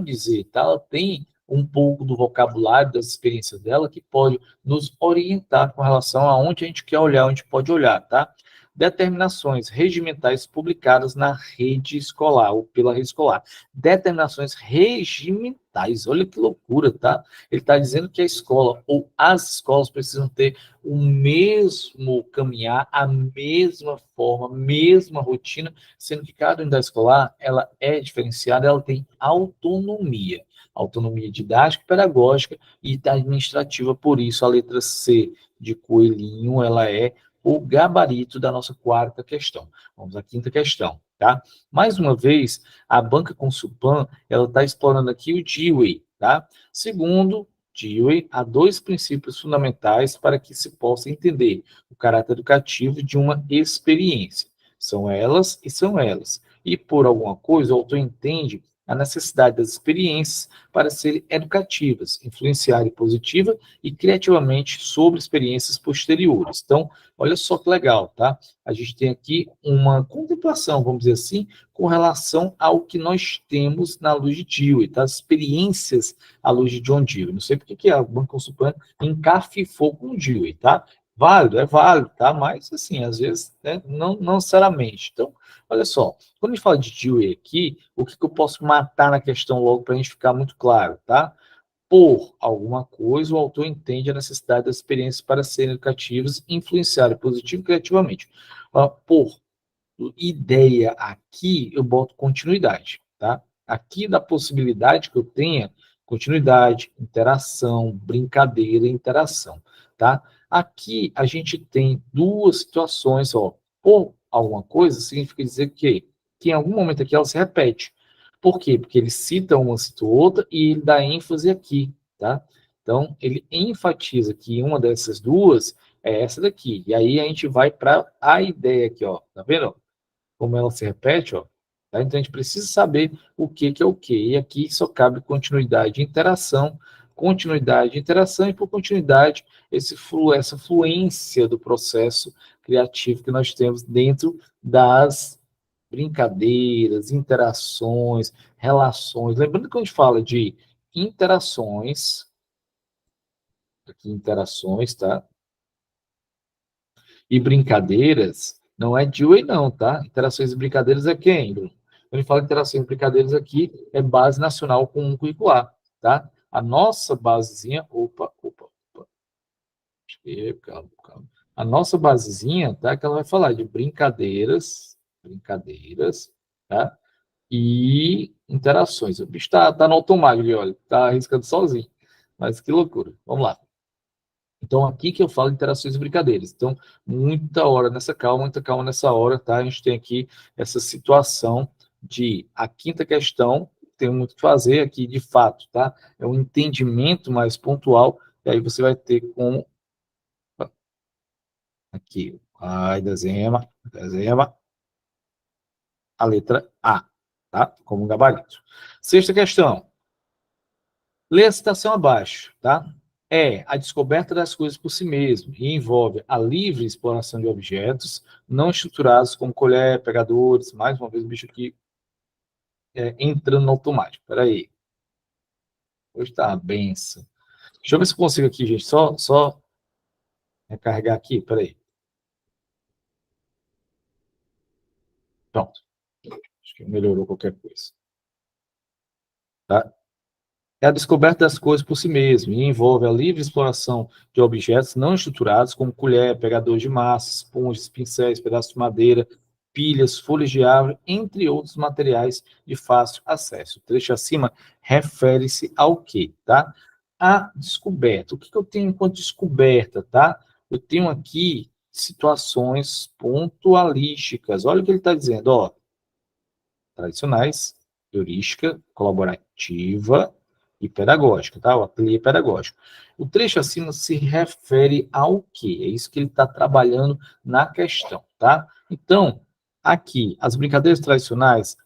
dizer, tá? Ela tem um pouco do vocabulário, das experiências dela, que pode nos orientar com relação a onde a gente quer olhar, onde pode olhar, tá? Determinações regimentais publicadas na rede escolar, ou pela rede escolar. Determinações regimentais, olha que loucura, tá? Ele está dizendo que a escola, ou as escolas, precisam ter o mesmo caminhar, a mesma forma, a mesma rotina, sendo que cada unidade escolar, ela é diferenciada, ela tem autonomia. Autonomia didática, pedagógica e administrativa, por isso a letra C de coelhinho, ela é o gabarito da nossa quarta questão. Vamos à quinta questão, tá? Mais uma vez, a banca Consulpan, ela está explorando aqui o Dewey, tá? Segundo Dewey, há dois princípios fundamentais para que se possa entender o caráter educativo de uma experiência. São elas e são elas. E por alguma coisa, o autor entende a necessidade das experiências para serem educativas, influenciarem positiva e criativamente sobre experiências posteriores. Então, olha só que legal, tá? A gente tem aqui uma contemplação, vamos dizer assim, com relação ao que nós temos na luz de Dewey, tá? As experiências à luz de John Dewey. Não sei porque que a Banca Consulpan encafifou com o Dewey, tá? Válido, é válido, tá? Mas, assim, às vezes, né, não necessariamente. Então, olha só, quando a gente fala de Dewey aqui, o que eu posso matar na questão logo para a gente ficar muito claro, tá? Por alguma coisa, o autor entende a necessidade das experiências para serem educativas e influenciarem positivo e criativamente. Por ideia aqui, eu boto continuidade, tá? Aqui da possibilidade que eu tenha continuidade, interação, brincadeira e interação, tá? Aqui a gente tem duas situações, ó. Por alguma coisa significa dizer que em algum momento aqui ela se repete. Por quê? Porque ele cita uma, cita outra e ele dá ênfase aqui, tá? Então, ele enfatiza que uma dessas duas é essa daqui. E aí a gente vai para a ideia aqui, ó. Tá vendo? Como ela se repete, ó. Tá? Então a gente precisa saber o que é o que. E aqui só cabe continuidade e interação, e por continuidade, essa fluência do processo criativo que nós temos dentro das brincadeiras, interações, relações. Lembrando que quando a gente fala de interações, aqui interações, tá? E brincadeiras, não é Dewey não, tá? Interações e brincadeiras é quem, Bruno? Quando a gente fala de interações e brincadeiras aqui, é base nacional comum curricular, tá? A nossa basezinha, calma. A nossa basezinha, tá? Que ela vai falar de brincadeiras, tá? E interações. O bicho tá no automático ali, olha, tá arriscando sozinho. Mas que loucura. Vamos lá. Então, aqui que eu falo de interações e brincadeiras. Então, muita hora nessa calma, muita calma nessa hora, tá? A gente tem aqui essa situação de a quinta questão, tem muito o que fazer aqui, de fato, tá? É um entendimento mais pontual, e aí você vai ter como aqui, desenha a letra A, tá? Como um gabarito. Sexta questão. Lê a citação abaixo, tá? É a descoberta das coisas por si mesmo e envolve a livre exploração de objetos não estruturados como colher, pegadores, mais uma vez o bicho aqui entrando no automático. Peraí. Hoje tá uma benção. Deixa eu ver se eu consigo aqui, gente, só recarregar aqui, peraí. Pronto. Acho que melhorou qualquer coisa. Tá? É a descoberta das coisas por si mesmo e envolve a livre exploração de objetos não estruturados, como colher, pegador de massa, esponjas, pincéis, pedaços de madeira, pilhas, folhas de árvore, entre outros materiais de fácil acesso. O trecho acima refere-se ao quê, tá? A descoberta. O que eu tenho enquanto descoberta, tá? Eu tenho aqui situações pontualísticas. Olha o que ele está dizendo, ó. Tradicionais, heurística, colaborativa e pedagógica, tá? O ateliê pedagógico. O trecho acima se refere ao quê? É isso que ele está trabalhando na questão, tá? Então, aqui, as brincadeiras tradicionais,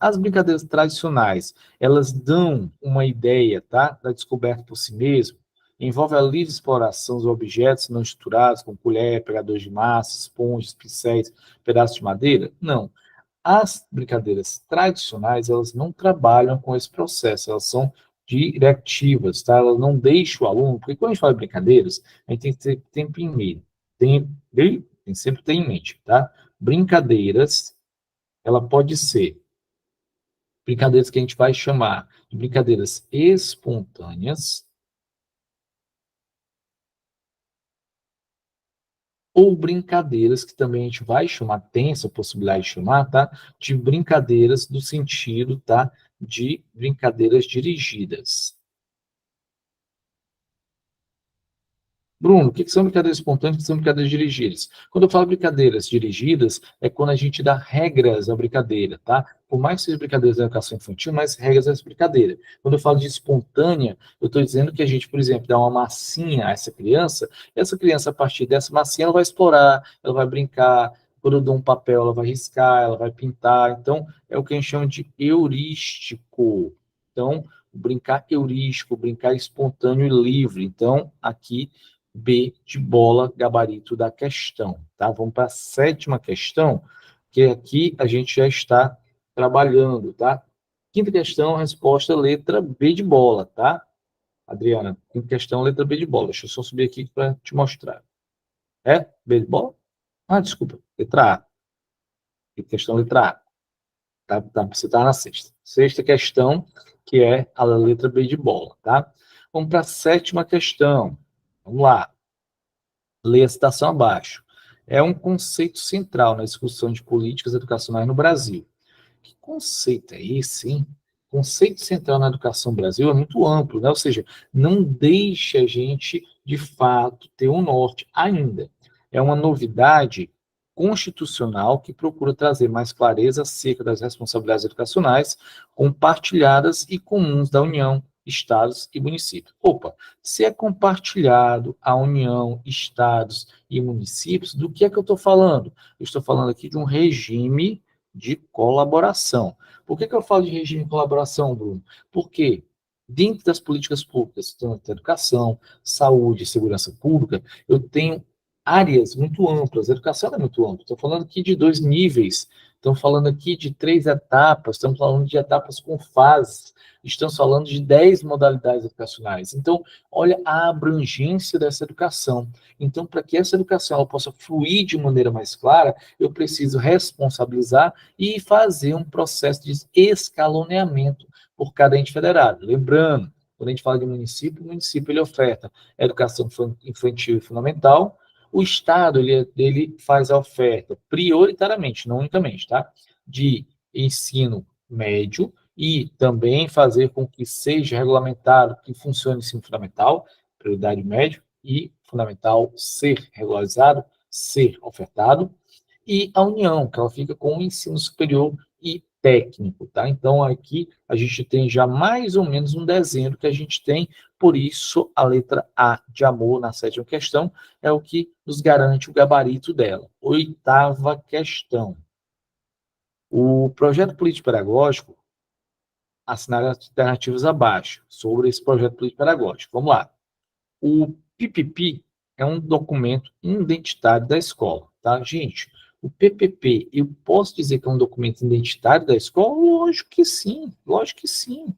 elas dão uma ideia, tá? Da descoberta por si mesmo, envolve a livre exploração dos objetos não estruturados, como colher, pegador de massa, esponjas, pincéis, pedaços de madeira? Não. As brincadeiras tradicionais, elas não trabalham com esse processo, elas são diretivas, tá? Ela não deixa o aluno, porque quando a gente fala de brincadeiras, a gente tem que ter tempo em mente, tem sempre ter em mente, tá? Brincadeiras, ela pode ser brincadeiras que a gente vai chamar de brincadeiras espontâneas, ou brincadeiras que também a gente vai chamar, tem essa possibilidade de chamar, tá? De brincadeiras do sentido, tá? De brincadeiras dirigidas. Bruno, o que são brincadeiras espontâneas e o que são brincadeiras dirigidas? Quando eu falo brincadeiras dirigidas, é quando a gente dá regras à brincadeira, tá? Por mais que seja brincadeiras da educação infantil, mais regras a essa brincadeira. Quando eu falo de espontânea, eu estou dizendo que a gente, por exemplo, dá uma massinha a essa criança, a partir dessa massinha, ela vai explorar, ela vai brincar. Quando eu dou um papel, ela vai riscar, ela vai pintar. Então, é o que a gente chama de heurístico. Então, brincar heurístico, brincar espontâneo e livre. Então, aqui B de bola, gabarito da questão, tá? Vamos para a 7ª questão, que aqui a gente já está trabalhando, tá? 5ª questão, resposta letra B de bola, tá? Adriana, 5ª questão, letra B de bola. Deixa eu só subir aqui para te mostrar. É? B de bola? Ah, desculpa, letra A. 5ª questão, letra A. Você está na 6ª. 6ª questão, que é a letra B de bola, tá? Vamos para a 7ª questão. Vamos lá. Leia a citação abaixo. É um conceito central na discussão de políticas educacionais no Brasil. Que conceito é esse, hein? Conceito central na educação no Brasil é muito amplo, né? Ou seja, não deixa a gente, de fato, ter um norte ainda. É uma novidade constitucional que procura trazer mais clareza acerca das responsabilidades educacionais compartilhadas e comuns da União, estados e municípios. Opa, se é compartilhado a União, estados e municípios, do que é que eu estou falando? Eu estou falando aqui de um regime de colaboração. Por que eu falo de regime de colaboração, Bruno? Porque dentro das políticas públicas, tanto educação, saúde e segurança pública, eu tenho áreas muito amplas. A educação é muito ampla. Estou falando aqui de 2 níveis, estamos falando aqui de 3 etapas, estamos falando de etapas com fases, estamos falando de 10 modalidades educacionais. Então, olha a abrangência dessa educação. Então, para que essa educação ela possa fluir de maneira mais clara, eu preciso responsabilizar e fazer um processo de escaloneamento por cada ente federado. Lembrando, quando a gente fala de município, o município ele oferta educação infantil e fundamental, o Estado ele faz a oferta prioritariamente, não unicamente, tá? De ensino médio e também fazer com que seja regulamentado que funcione o ensino fundamental, prioridade médio e fundamental ser regularizado, ser ofertado, e a União, que ela fica com o ensino superior e técnico, tá? Então, aqui a gente tem já mais ou menos um desenho que a gente tem, por isso a letra A de amor na 7ª questão é o que nos garante o gabarito dela. 8ª questão. O projeto político-pedagógico assinar as alternativas abaixo sobre esse projeto político-pedagógico. Vamos lá. O PPP é um documento identitário da escola, tá? Gente, o PPP, eu posso dizer que é um documento identitário da escola? Lógico que sim,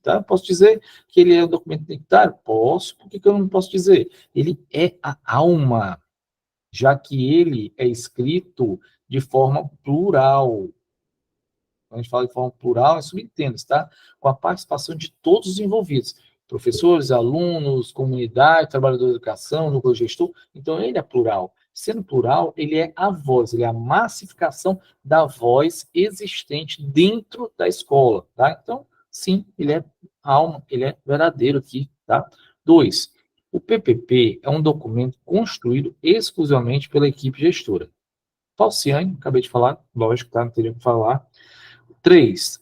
tá? Posso dizer que ele é um documento identitário? Posso, por que eu não posso dizer? Ele é a alma, já que ele é escrito de forma plural. Quando a gente fala de forma plural, é subentende, tá? Com a participação de todos os envolvidos. Professores, alunos, comunidade, trabalhador da educação, núcleo gestor. Então, ele é plural. Sendo plural, ele é a voz, ele é a massificação da voz existente dentro da escola, tá? Então, sim, ele é alma, ele é verdadeiro aqui, tá? 2. O PPP é um documento construído exclusivamente pela equipe gestora. Falciane, acabei de falar, lógico, tá? Não teria que falar. 3.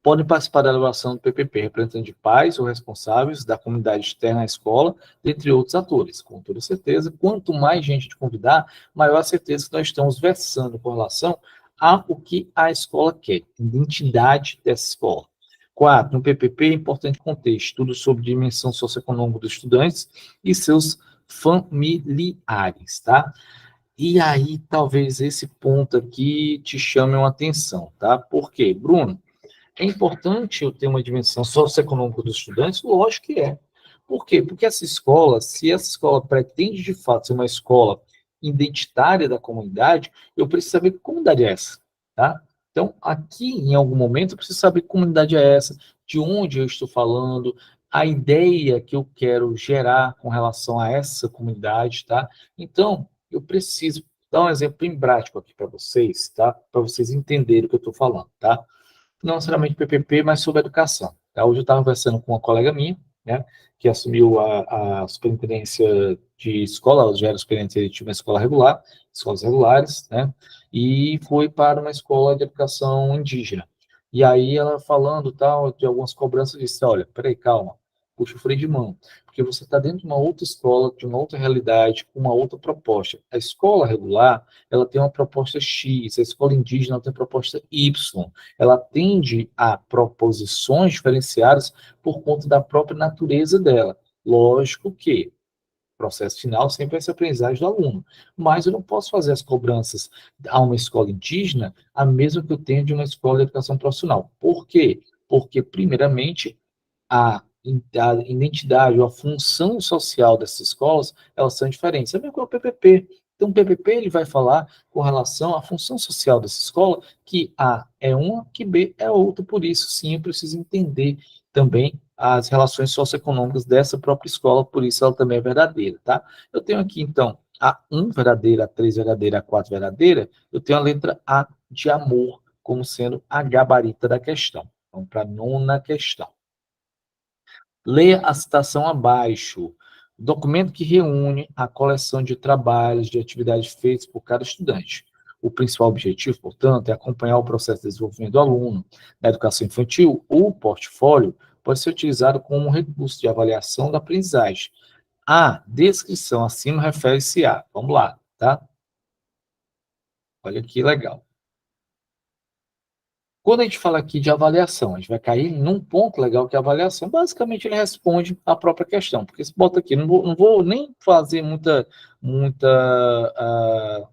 Podem participar da elaboração do PPP representantes de pais ou responsáveis da comunidade externa à escola, dentre outros atores. Com toda certeza, quanto mais gente de convidar, maior a certeza que nós estamos versando com relação ao que a escola quer, identidade dessa escola. 4. No PPP é importante contexto, estudo sobre dimensão socioeconômica dos estudantes e seus familiares, tá? E aí, talvez esse ponto aqui te chame uma atenção, tá? Por quê, Bruno? é importante eu ter uma dimensão socioeconômica dos estudantes? Lógico que é. Por quê? Porque essa escola, se essa escola pretende de fato ser uma escola identitária da comunidade, eu preciso saber que comunidade é essa, tá? Então, aqui, em algum momento, eu preciso saber que comunidade é essa, de onde eu estou falando, a ideia que eu quero gerar com relação a essa comunidade, tá? Então, eu preciso dar um exemplo bem prático aqui para vocês, tá? Para vocês entenderem o que eu estou falando, tá? Não necessariamente PPP, mas sobre educação. Tá? Hoje eu estava conversando com uma colega minha, né, que assumiu a superintendência de escola, ela já era superintendente de uma escola regular, escolas regulares, né, e foi para uma escola de educação indígena. E aí ela falando tal, de algumas cobranças, disse, olha, peraí, calma, puxa o freio de mão, porque você está dentro de uma outra escola, de uma outra realidade, com uma outra proposta. A escola regular, ela tem uma proposta X, a escola indígena tem uma proposta Y, ela atende a proposições diferenciadas por conta da própria natureza dela. Lógico que o processo final sempre vai ser aprendizagem do aluno, mas eu não posso fazer as cobranças a uma escola indígena a mesma que eu tenho de uma escola de educação profissional. Por quê? Porque, primeiramente, a identidade ou a função social dessas escolas, elas são diferentes. É mesmo que o PPP. Então, o PPP ele vai falar com relação à função social dessa escola, que A é uma, que B é outra. Por isso, sim, eu preciso entender também as relações socioeconômicas dessa própria escola, por isso ela também é verdadeira, tá? Eu tenho aqui, então, a 1 verdadeira, a 3 verdadeira, a 4 verdadeira, eu tenho a letra A de amor como sendo a gabarita da questão. Vamos para a 9ª questão. Leia a citação abaixo. Documento que reúne a coleção de trabalhos, de atividades feitas por cada estudante. O principal objetivo, portanto, é acompanhar o processo de desenvolvimento do aluno. Na educação infantil, o portfólio pode ser utilizado como um recurso de avaliação da aprendizagem. A descrição acima refere-se a, vamos lá, tá? Olha que legal. Quando a gente fala aqui de avaliação, a gente vai cair num ponto legal que é a avaliação. Basicamente, ele responde à própria questão, porque se bota aqui, não vou nem fazer muita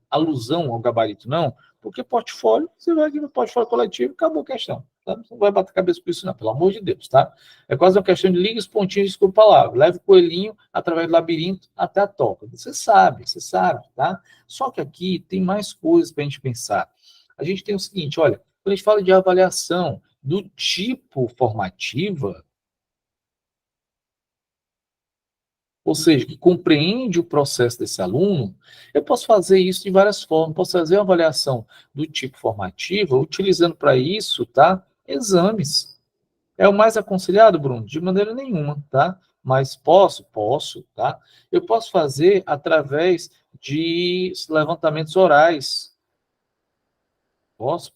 alusão ao gabarito, não, porque portfólio, você vai aqui no portfólio coletivo e acabou a questão. Tá? Você não vai bater cabeça com isso, não, pelo amor de Deus, tá? É quase uma questão de liga os pontinhos, desculpa a palavra, leva o coelhinho através do labirinto até a toca. Você sabe, tá? Só que aqui tem mais coisas para a gente pensar. A gente tem o seguinte, olha, quando a gente fala de avaliação do tipo formativa, ou seja, que compreende o processo desse aluno, eu posso fazer isso de várias formas. Posso fazer uma avaliação do tipo formativa, utilizando para isso, tá? Exames. É o mais aconselhado, Bruno? De maneira nenhuma, tá? Mas posso, tá? Eu posso fazer através de levantamentos orais.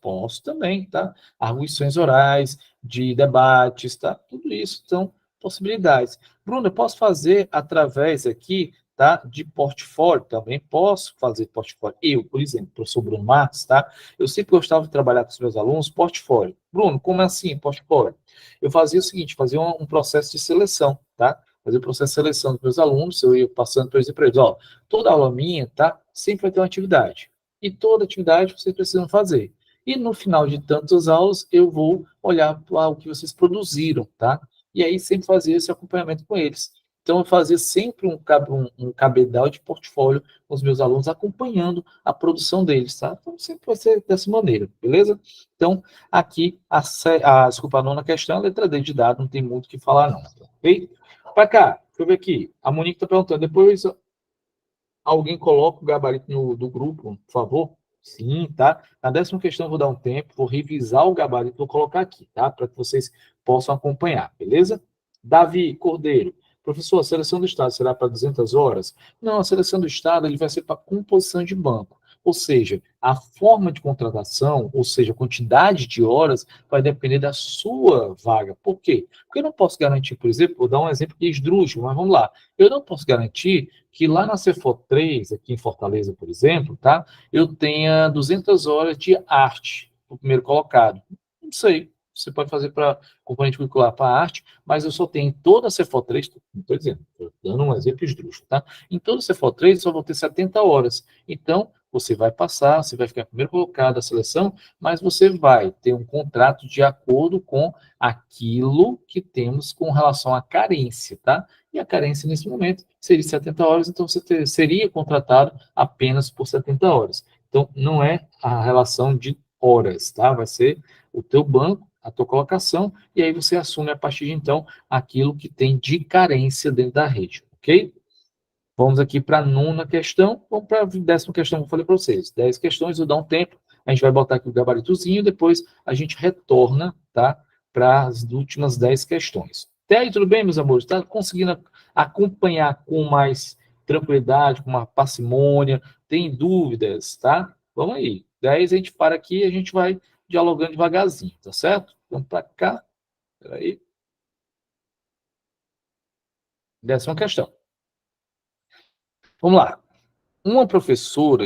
Posso também, tá? Arguições orais, de debates, tá? Tudo isso são possibilidades. Bruno, eu posso fazer através aqui, tá? De portfólio também, posso fazer portfólio. Eu, por exemplo, professor Bruno Marques, tá? Eu sempre gostava de trabalhar com os meus alunos, portfólio. Bruno, como assim, portfólio? Eu fazia o seguinte, fazia um processo de seleção, tá? Fazia o processo de seleção dos meus alunos, eu ia passando para eles, ó, toda aula minha, tá? Sempre vai ter uma atividade. E toda atividade vocês precisam fazer. E no final de tantas aulas, eu vou olhar para o que vocês produziram, tá? E aí sempre fazer esse acompanhamento com eles. Então, eu fazia sempre um cabedal de portfólio com os meus alunos, acompanhando a produção deles, tá? Então, sempre vai ser dessa maneira, beleza? Então, aqui, desculpa, a 9ª questão, a letra D de dado, não tem muito o que falar, não, ok? Para cá, deixa eu ver aqui. A Monique está perguntando, depois alguém coloca o gabarito do grupo, por favor? Sim, tá? Na 10ª questão eu vou dar um tempo, vou revisar o gabarito, vou colocar aqui, tá? Para que vocês possam acompanhar, beleza? Davi Cordeiro. Professor, a seleção do Estado será para 200 horas? Não, a seleção do Estado ele vai ser para composição de banco. Ou seja, a forma de contratação, ou seja, a quantidade de horas, vai depender da sua vaga. Por quê? Porque eu não posso garantir, por exemplo, vou dar um exemplo que é esdrúxulo, mas vamos lá. Eu não posso garantir que lá na CEFOR 3, aqui em Fortaleza, por exemplo, tá? Eu tenha 200 horas de arte, o primeiro colocado. Não sei. Você pode fazer para componente curricular para arte, mas eu só tenho em toda a CEFOR 3, não estou dizendo, estou dando um exemplo esdrúxulo, tá? Em toda a CEFOR 3, eu só vou ter 70 horas. Então, você vai passar, você vai ficar primeiro colocado da seleção, mas você vai ter um contrato de acordo com aquilo que temos com relação à carência, tá? E a carência nesse momento seria 70 horas, então você seria contratado apenas por 70 horas. Então, não é a relação de horas, tá? Vai ser o teu banco, a tua colocação, e aí você assume a partir de então aquilo que tem de carência dentro da rede, ok? Vamos aqui para a nona questão, vamos para a 10ª questão que eu falei para vocês. 10 questões, eu dar um tempo, a gente vai botar aqui o gabaritozinho, depois a gente retorna, tá? Para as últimas 10 questões. Até aí, tudo bem, meus amores? Está conseguindo acompanhar com mais tranquilidade, com uma parcimônia? Tem dúvidas, tá? Vamos aí. 10 a gente para aqui e a gente vai dialogando devagarzinho, tá certo? Vamos para cá. Espera aí. 10ª questão. Vamos lá. Uma professora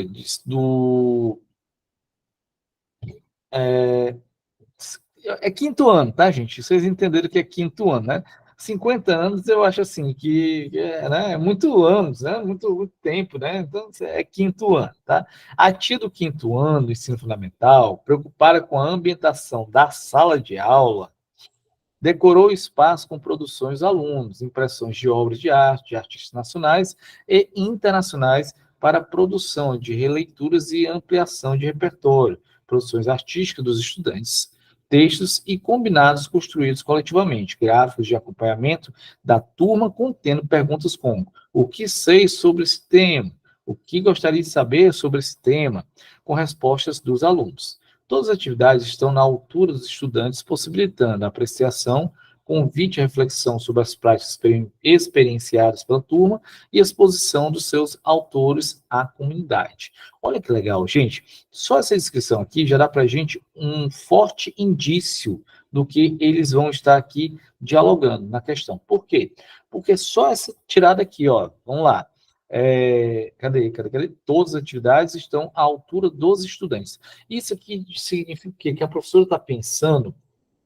é quinto ano, tá, gente? Vocês entenderam que é quinto ano, né? 50 anos eu acho assim que né, é muito anos, né? Muito tempo, né? Então é quinto ano, tá? A tia do quinto ano do ensino fundamental, preocupada com a ambientação da sala de aula, decorou o espaço com produções dos alunos, impressões de obras de arte, de artistas nacionais e internacionais para a produção de releituras e ampliação de repertório, produções artísticas dos estudantes, textos e combinados construídos coletivamente, gráficos de acompanhamento da turma contendo perguntas como: o que sei sobre esse tema? O que gostaria de saber sobre esse tema? Com respostas dos alunos. Todas as atividades estão na altura dos estudantes, possibilitando a apreciação, convite à reflexão sobre as práticas experienciadas pela turma e a exposição dos seus autores à comunidade. Olha que legal, gente. Só essa descrição aqui já dá para a gente um forte indício do que eles vão estar aqui dialogando na questão. Por quê? Porque só essa tirada aqui, ó, vamos lá. Cadê? Todas as atividades estão à altura dos estudantes. Isso aqui significa o quê? Que a professora está pensando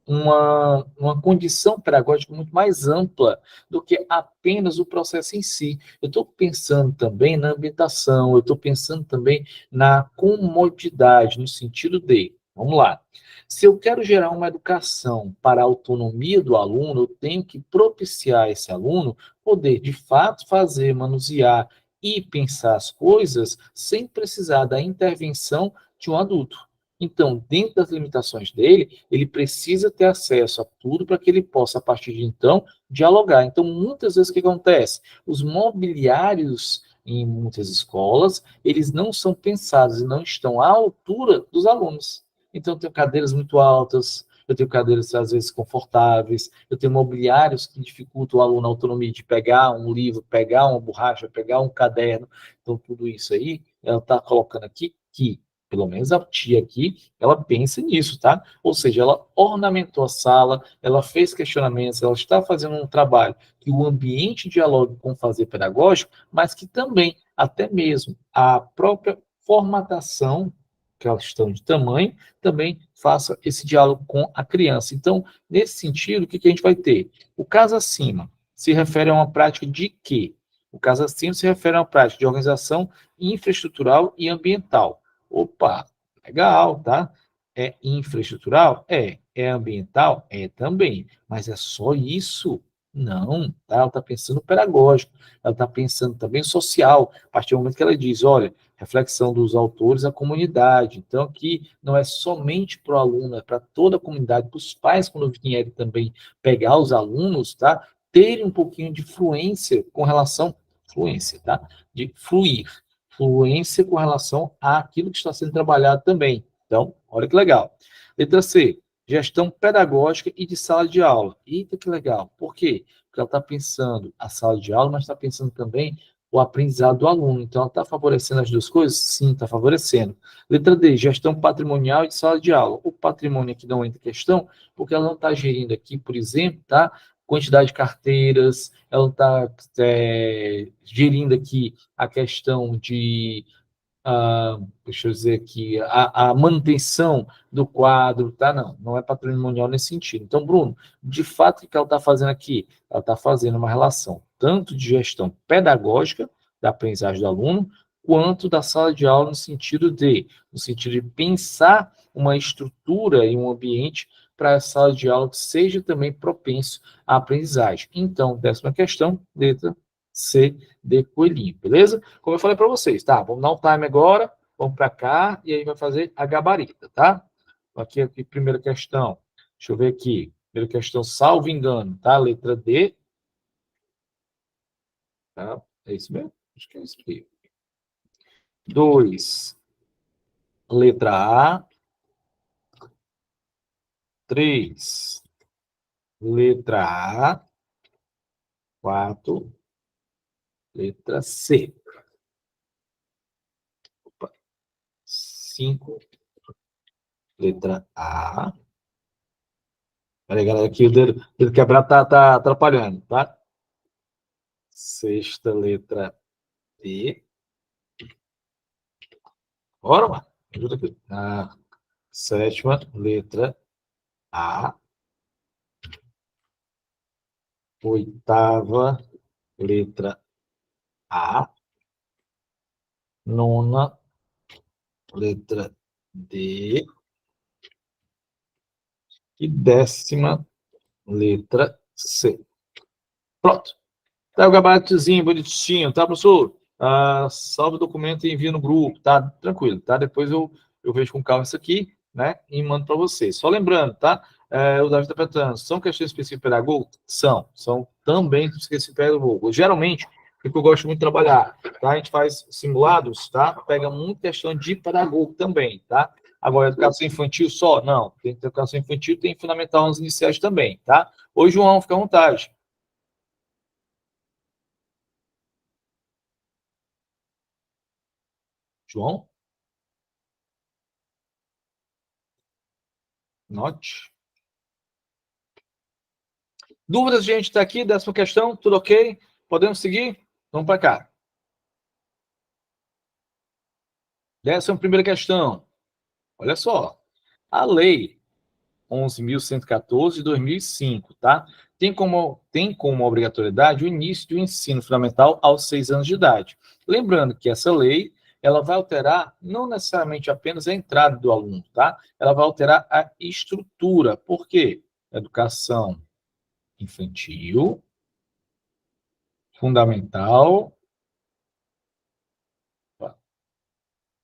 uma condição pedagógica muito mais ampla do que apenas o processo em si. Eu estou pensando também na ambientação, eu estou pensando também na comodidade, no sentido de, vamos lá, se eu quero gerar uma educação para a autonomia do aluno, eu tenho que propiciar a esse aluno poder, de fato, fazer, manusear e pensar as coisas sem precisar da intervenção de um adulto. Então, dentro das limitações dele, ele precisa ter acesso a tudo para que ele possa, a partir de então, dialogar. Então, muitas vezes, o que acontece? Os mobiliários em muitas escolas, eles não são pensados e não estão à altura dos alunos. Então, eu tenho cadeiras muito altas, eu tenho cadeiras, às vezes, confortáveis, eu tenho mobiliários que dificultam o aluno a autonomia de pegar um livro, pegar uma borracha, pegar um caderno. Então, tudo isso aí, ela está colocando aqui que pelo menos a tia aqui, ela pensa nisso, tá? Ou seja, ela ornamentou a sala, ela fez questionamentos, ela está fazendo um trabalho que o ambiente dialogue com o fazer pedagógico, mas que também, até mesmo, a própria formatação, questão de tamanho, também faça esse diálogo com a criança. Então, nesse sentido, o que a gente vai ter? O caso acima se refere a uma prática de quê? O caso acima se refere a uma prática de organização infraestrutural e ambiental. Opa, legal, tá? É infraestrutural? É. É ambiental? É também. Mas é só isso? Não, tá? Ela está pensando pedagógico, ela está pensando também social, a partir do momento que ela diz, olha, reflexão dos autores à comunidade. Então, aqui não é somente para o aluno, é para toda a comunidade, para os pais, quando vierem também pegar os alunos, tá? Terem um pouquinho de fluência com relação, fluência, tá? De fluir fluência com relação àquilo que está sendo trabalhado também. Então, olha que legal. Letra C, gestão pedagógica e de sala de aula. Eita, que legal. Por quê? Porque ela está pensando a sala de aula, mas está pensando também o aprendizado do aluno. Então, ela está favorecendo as duas coisas? Sim, está favorecendo. Letra D, gestão patrimonial e de sala de aula. O patrimônio aqui não entra em questão, porque ela não está gerindo aqui, por exemplo, tá? Quantidade de carteiras, ela está gerindo aqui a questão de, deixa eu dizer aqui, a manutenção do quadro, tá? Não é patrimonial nesse sentido. Então, Bruno, de fato, o que ela está fazendo aqui? Ela está fazendo uma relação tanto de gestão pedagógica, da aprendizagem do aluno, quanto da sala de aula no sentido de pensar uma estrutura e um ambiente para a sala de aula que seja também propenso à aprendizagem. Então, 10ª questão, letra C de coelhinho, beleza? Como eu falei para vocês, tá? Vamos dar um time agora, vamos para cá, e aí vai fazer a gabarita, tá? Aqui, primeira questão. Deixa eu ver aqui. Primeira questão, salvo engano, tá? Letra D. Tá? É isso mesmo? Acho que é isso aqui. 2, letra A. 3, letra A. 4, letra C. 5, letra A. Peraí, galera, aqui o dedo quebrado tá atrapalhando, tá? 6ª, letra D. Bora, mano. Ajuda aqui. 7ª, letra A. 8ª, letra A. 9ª, letra D. E 10ª, letra C. Pronto. Tá o gabaritozinho bonitinho, tá, professor? Salve o documento e envia no grupo, tá? Tranquilo, tá? Depois eu vejo com calma isso aqui, né? E mando para vocês. Só lembrando, tá? O Davi está perguntando, são questões específicas pedagógicas? São também específicas pedagógicas. Geralmente, o que eu gosto muito de trabalhar, tá? A gente faz simulados, tá? Pega muita questão de pedagogo também, tá? Agora, educação infantil só? Não. Tem educação infantil, tem fundamental nos iniciais também, tá? Oi, João, fica à vontade. João? Note. Dúvidas, gente? Está aqui, 10ª questão, tudo ok? Podemos seguir? Vamos para cá. 11ª questão. Olha só. A lei 11.114 de 2005, tá? Tem como obrigatoriedade o início do ensino fundamental aos 6 anos de idade. Lembrando que essa lei, ela vai alterar não necessariamente apenas a entrada do aluno, tá? Ela vai alterar a estrutura. Por quê? Educação infantil, fundamental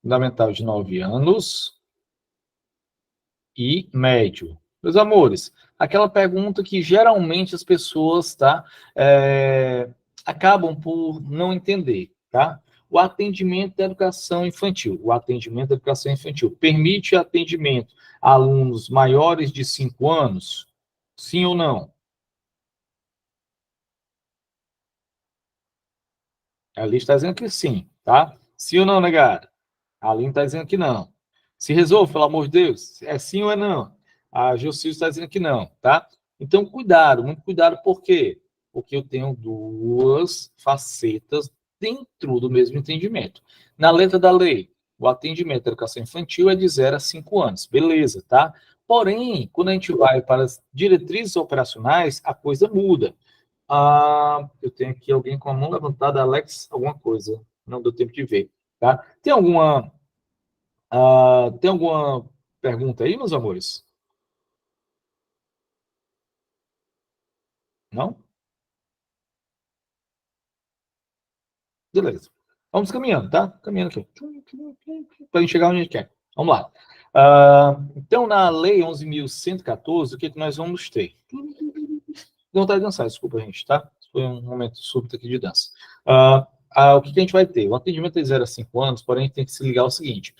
de 9 anos e médio. Meus amores, aquela pergunta que geralmente as pessoas, tá, acabam por não entender, tá? O atendimento da educação infantil. O atendimento da educação infantil permite atendimento a alunos maiores de 5 anos? Sim ou não? A lista está dizendo que sim, tá? Sim ou não, negada? A Aline está dizendo que não. Se resolve, pelo amor de Deus. É sim ou é não? A Gilcílio está dizendo que não, tá? Então, cuidado, muito cuidado. Por quê? Porque eu tenho duas facetas dentro do mesmo entendimento. Na letra da lei, o atendimento à educação infantil é de 0 a 5 anos. Beleza, tá? Porém, quando a gente vai para as diretrizes operacionais, a coisa muda. Eu tenho aqui alguém com a mão levantada, Alex, alguma coisa. Não deu tempo de ver, tá? Tem alguma pergunta aí, meus amores? Não? Beleza. Vamos caminhando, tá? Caminhando aqui. Para a gente chegar onde a gente quer. Vamos lá. Então, na Lei 11.114, o que nós vamos ter? Não vontade de dançar, desculpa, gente, tá? Foi um momento súbito aqui de dança. O que a gente vai ter? O atendimento é de 0 a 5 anos, porém a gente tem que se ligar ao seguinte: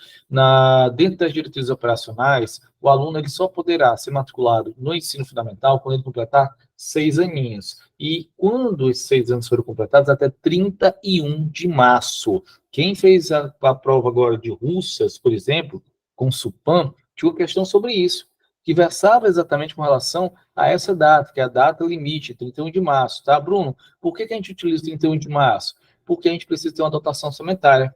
dentro das diretrizes operacionais, o aluno ele só poderá ser matriculado no ensino fundamental quando ele completar 6 aninhos. E quando esses 6 anos forem completados, até 31 de março. Quem fez a prova agora de Russas, por exemplo, com o Supan, tinha uma questão sobre isso, que versava exatamente com relação a essa data, que é a data limite, 31 de março, tá, Bruno? Por que a gente utiliza 31 de março? Porque a gente precisa ter uma dotação orçamentária.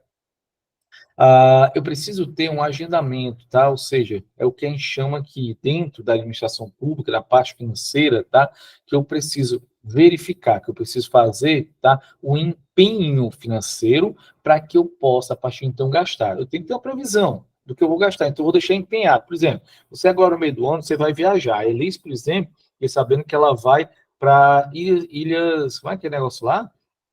Eu preciso ter um agendamento, tá? Ou seja, é o que a gente chama aqui dentro da administração pública, da parte financeira, tá? Que eu preciso verificar que eu preciso fazer, tá, o empenho financeiro para que eu possa, a partir de então, gastar. Eu tenho que ter uma previsão do que eu vou gastar, então eu vou deixar empenhado. Por exemplo, você agora no meio do ano, você vai viajar. A Elis, por exemplo, e sabendo que ela vai para ilhas, como é que é o negócio lá?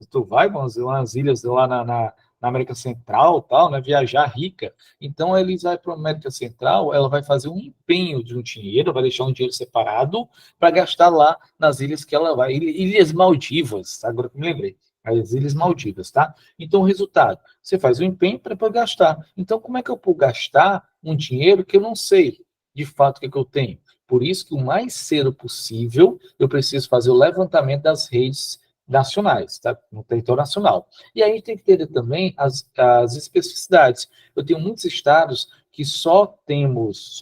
Tu vai para umas ilhas lá na América Central, tal, né, viajar rica. Então, a Elis vai para a América Central, ela vai fazer um empenho de um dinheiro, vai deixar um dinheiro separado para gastar lá nas ilhas que ela vai. Ilhas Maldivas, agora que me lembrei. As Ilhas Maldivas, tá? Então, o resultado, você faz o empenho para poder gastar. Então, como é que eu vou gastar um dinheiro que eu não sei de fato o que, é que eu tenho? Por isso que o mais cedo possível, eu preciso fazer o levantamento das redes nacionais, tá? No território nacional. E aí tem que ter também as especificidades. Eu tenho muitos estados que só temos,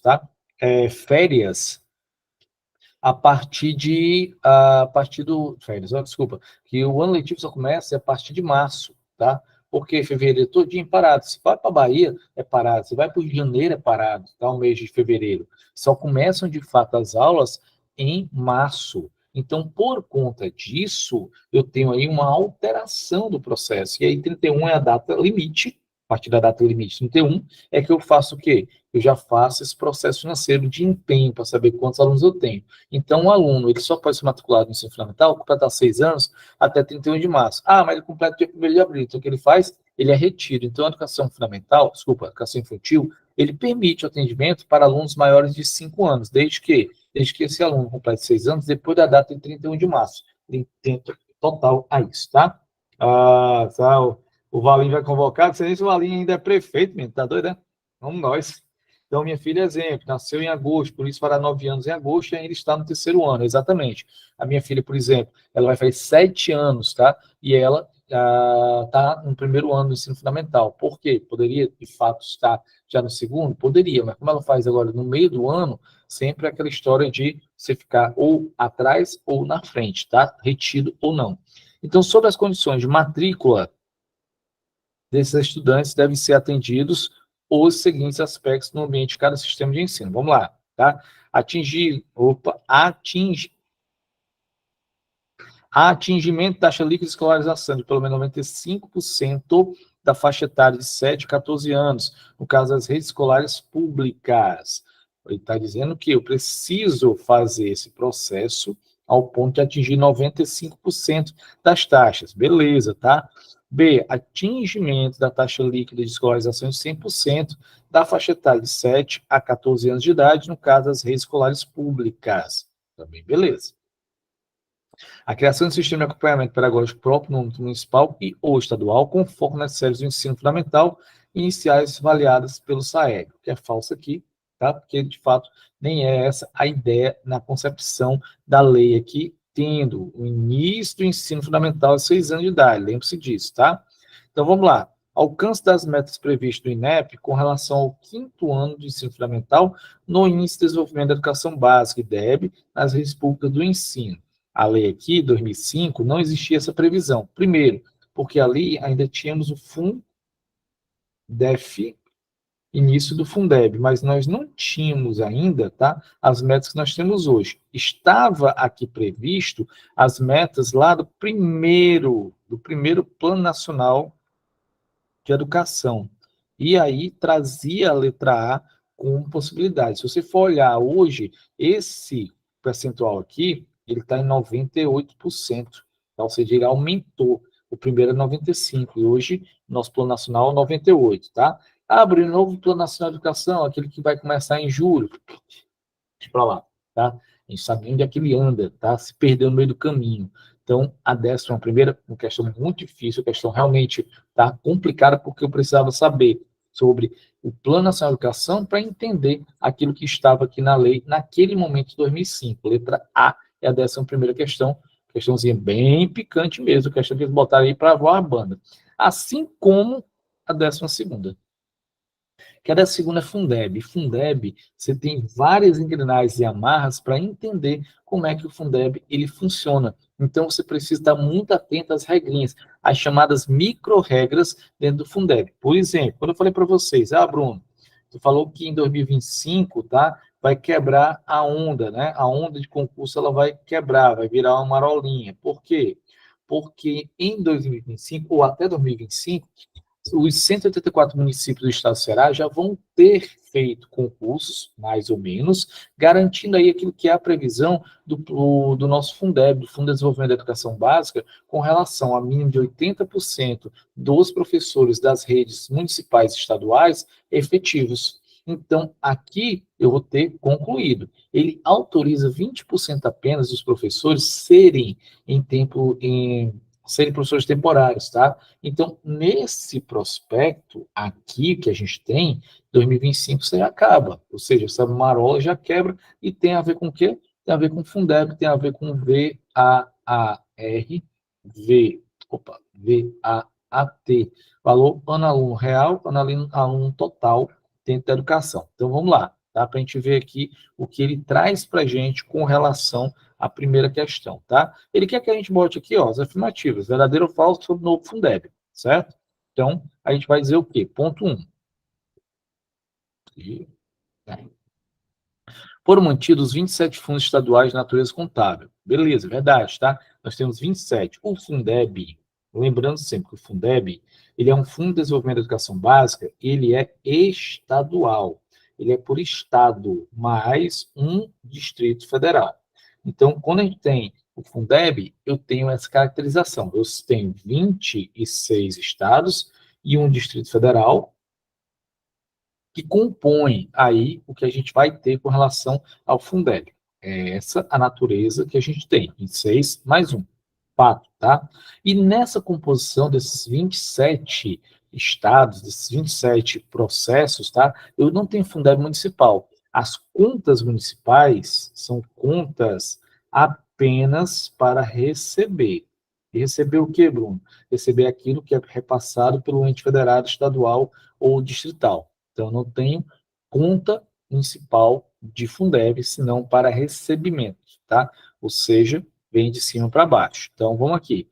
tá? Férias a partir do férias, desculpa, que o ano letivo só começa a partir de março, tá? Porque fevereiro todinho parado. Se vai para Bahia, é parado. Se vai para o Rio de Janeiro, é parado, tá? O mês de fevereiro. Só começam, de fato, as aulas em março. Então, por conta disso, eu tenho aí uma alteração do processo. E aí, 31 é a data limite, a partir da data limite 31, é que eu faço o quê? Eu já faço esse processo financeiro de empenho para saber quantos alunos eu tenho. Então, o aluno, ele só pode ser matriculado no ensino fundamental, completar 6 anos, até 31 de março. Ah, mas ele completa dia 1º de abril. Então, o que ele faz? Ele é retido. Então, a educação fundamental, a educação infantil, ele permite o atendimento para alunos maiores de 5 anos, desde que esse aluno complete 6 anos, depois da data de 31 de março. Ele tem total a isso, tá? O Valim vai convocar, não sei se o Valim ainda é prefeito, mesmo, tá doido, né? Vamos nós. Então, minha filha, exemplo, nasceu em agosto, por isso fará 9 anos em agosto e ainda está no 3º ano, exatamente. A minha filha, por exemplo, ela vai fazer 7 anos, tá? E ela está no 1º ano do ensino fundamental. Por quê? Poderia, de fato, estar já no 2º? Poderia, mas como ela faz agora no meio do ano, sempre é aquela história de você ficar ou atrás ou na frente, tá? Retido ou não. Então, sobre as condições de matrícula desses estudantes, devem ser atendidos os seguintes aspectos no ambiente de cada sistema de ensino. Vamos lá, tá? Atingimento da taxa líquida de escolarização de pelo menos 95% da faixa etária de 7 a 14 anos, no caso das redes escolares públicas. Ele está dizendo que eu preciso fazer esse processo ao ponto de atingir 95% das taxas. Beleza, tá? B, atingimento da taxa líquida de escolarização de 100% da faixa etária de 7 a 14 anos de idade, no caso das redes escolares públicas. Também beleza. A criação de sistema de acompanhamento pedagógico próprio no âmbito municipal e ou estadual, conforme nas séries do ensino fundamental iniciais avaliadas pelo SAEB, que é falso aqui, tá? Porque, de fato, nem é essa a ideia na concepção da lei aqui, tendo o início do ensino fundamental aos 6 anos de idade, lembre-se disso, tá? Então, vamos lá. Alcance das metas previstas do INEP com relação ao 5º ano de ensino fundamental no Índice de Desenvolvimento da Educação Básica, IDEB, nas redes públicas do ensino. A lei aqui, 2005, não existia essa previsão. Primeiro, porque ali ainda tínhamos o Fundef, início do Fundeb, mas nós não tínhamos ainda, tá, as metas que nós temos hoje. Estava aqui previsto as metas lá do primeiro Plano Nacional de Educação. E aí trazia a letra A com possibilidades. Se você for olhar hoje, esse percentual aqui, ele está em 98%. Então, ou seja, ele aumentou. O primeiro é 95%, e hoje, nosso Plano Nacional é 98%, tá? Abre um novo Plano Nacional de Educação, aquele que vai começar em julho. Para lá, tá? A gente sabe onde é que ele anda, tá? Se perdeu no meio do caminho. Então, a 11ª, uma questão muito difícil, uma questão realmente tá, complicada, porque eu precisava saber sobre o Plano Nacional de Educação para entender aquilo que estava aqui na lei naquele momento de 2005. Letra A é a 11ª questão, questãozinha bem picante mesmo, questão que eles botaram aí para voar a banda. Assim como a 12ª. Que a 2ª é Fundeb. Fundeb, você tem várias engrenagens e amarras para entender como é que o Fundeb ele funciona. Então, você precisa estar muito atento às regrinhas, as chamadas micro-regras dentro do Fundeb. Por exemplo, quando eu falei para vocês, Bruno, tu falou que em 2025, tá, vai quebrar a onda, né? A onda de concurso ela vai quebrar, vai virar uma marolinha. Por quê? Porque em 2025, ou até 2025, os 184 municípios do estado do Ceará já vão ter feito concursos, mais ou menos, garantindo aí aquilo que é a previsão do nosso Fundeb, do Fundo de Desenvolvimento da Educação Básica, com relação a mínimo de 80% dos professores das redes municipais e estaduais efetivos. Então, aqui eu vou ter concluído. Ele autoriza 20% apenas dos professores serem professores temporários, tá? Então, nesse prospecto aqui que a gente tem, 2025 você já acaba, ou seja, essa marola já quebra e tem a ver com o quê? Tem a ver com Fundeb, tem a ver com VAAT, valor ano aluno real, ano aluno total dentro da educação. Então, vamos lá, tá? Para a gente ver aqui o que ele traz para a gente com relação à primeira questão, tá? Ele quer que a gente bote aqui, ó, as afirmativas, verdadeiro ou falso sobre o novo Fundeb, certo? Então, a gente vai dizer o quê? Ponto 1. Foram mantidos 27 fundos estaduais de natureza contábil. Beleza, verdade, tá? Nós temos 27. O Fundeb, lembrando sempre que o Fundeb, ele é um Fundo de Desenvolvimento da Educação Básica, ele é estadual. Ele é por estado, mais um Distrito Federal. Então, quando a gente tem o Fundeb, eu tenho essa caracterização. Eu tenho 26 estados e um Distrito Federal, que compõe aí o que a gente vai ter com relação ao Fundeb. É essa a natureza que a gente tem, 26 mais um, fato, tá? E nessa composição desses 27 estados, desses 27 processos, tá? Eu não tenho Fundeb municipal. As contas municipais são contas apenas para receber. E receber o quê, Bruno? Receber aquilo que é repassado pelo ente federado, estadual ou distrital. Então, eu não tenho conta municipal de Fundeb, senão para recebimento, tá? Ou seja, vem de cima para baixo. Então, vamos aqui.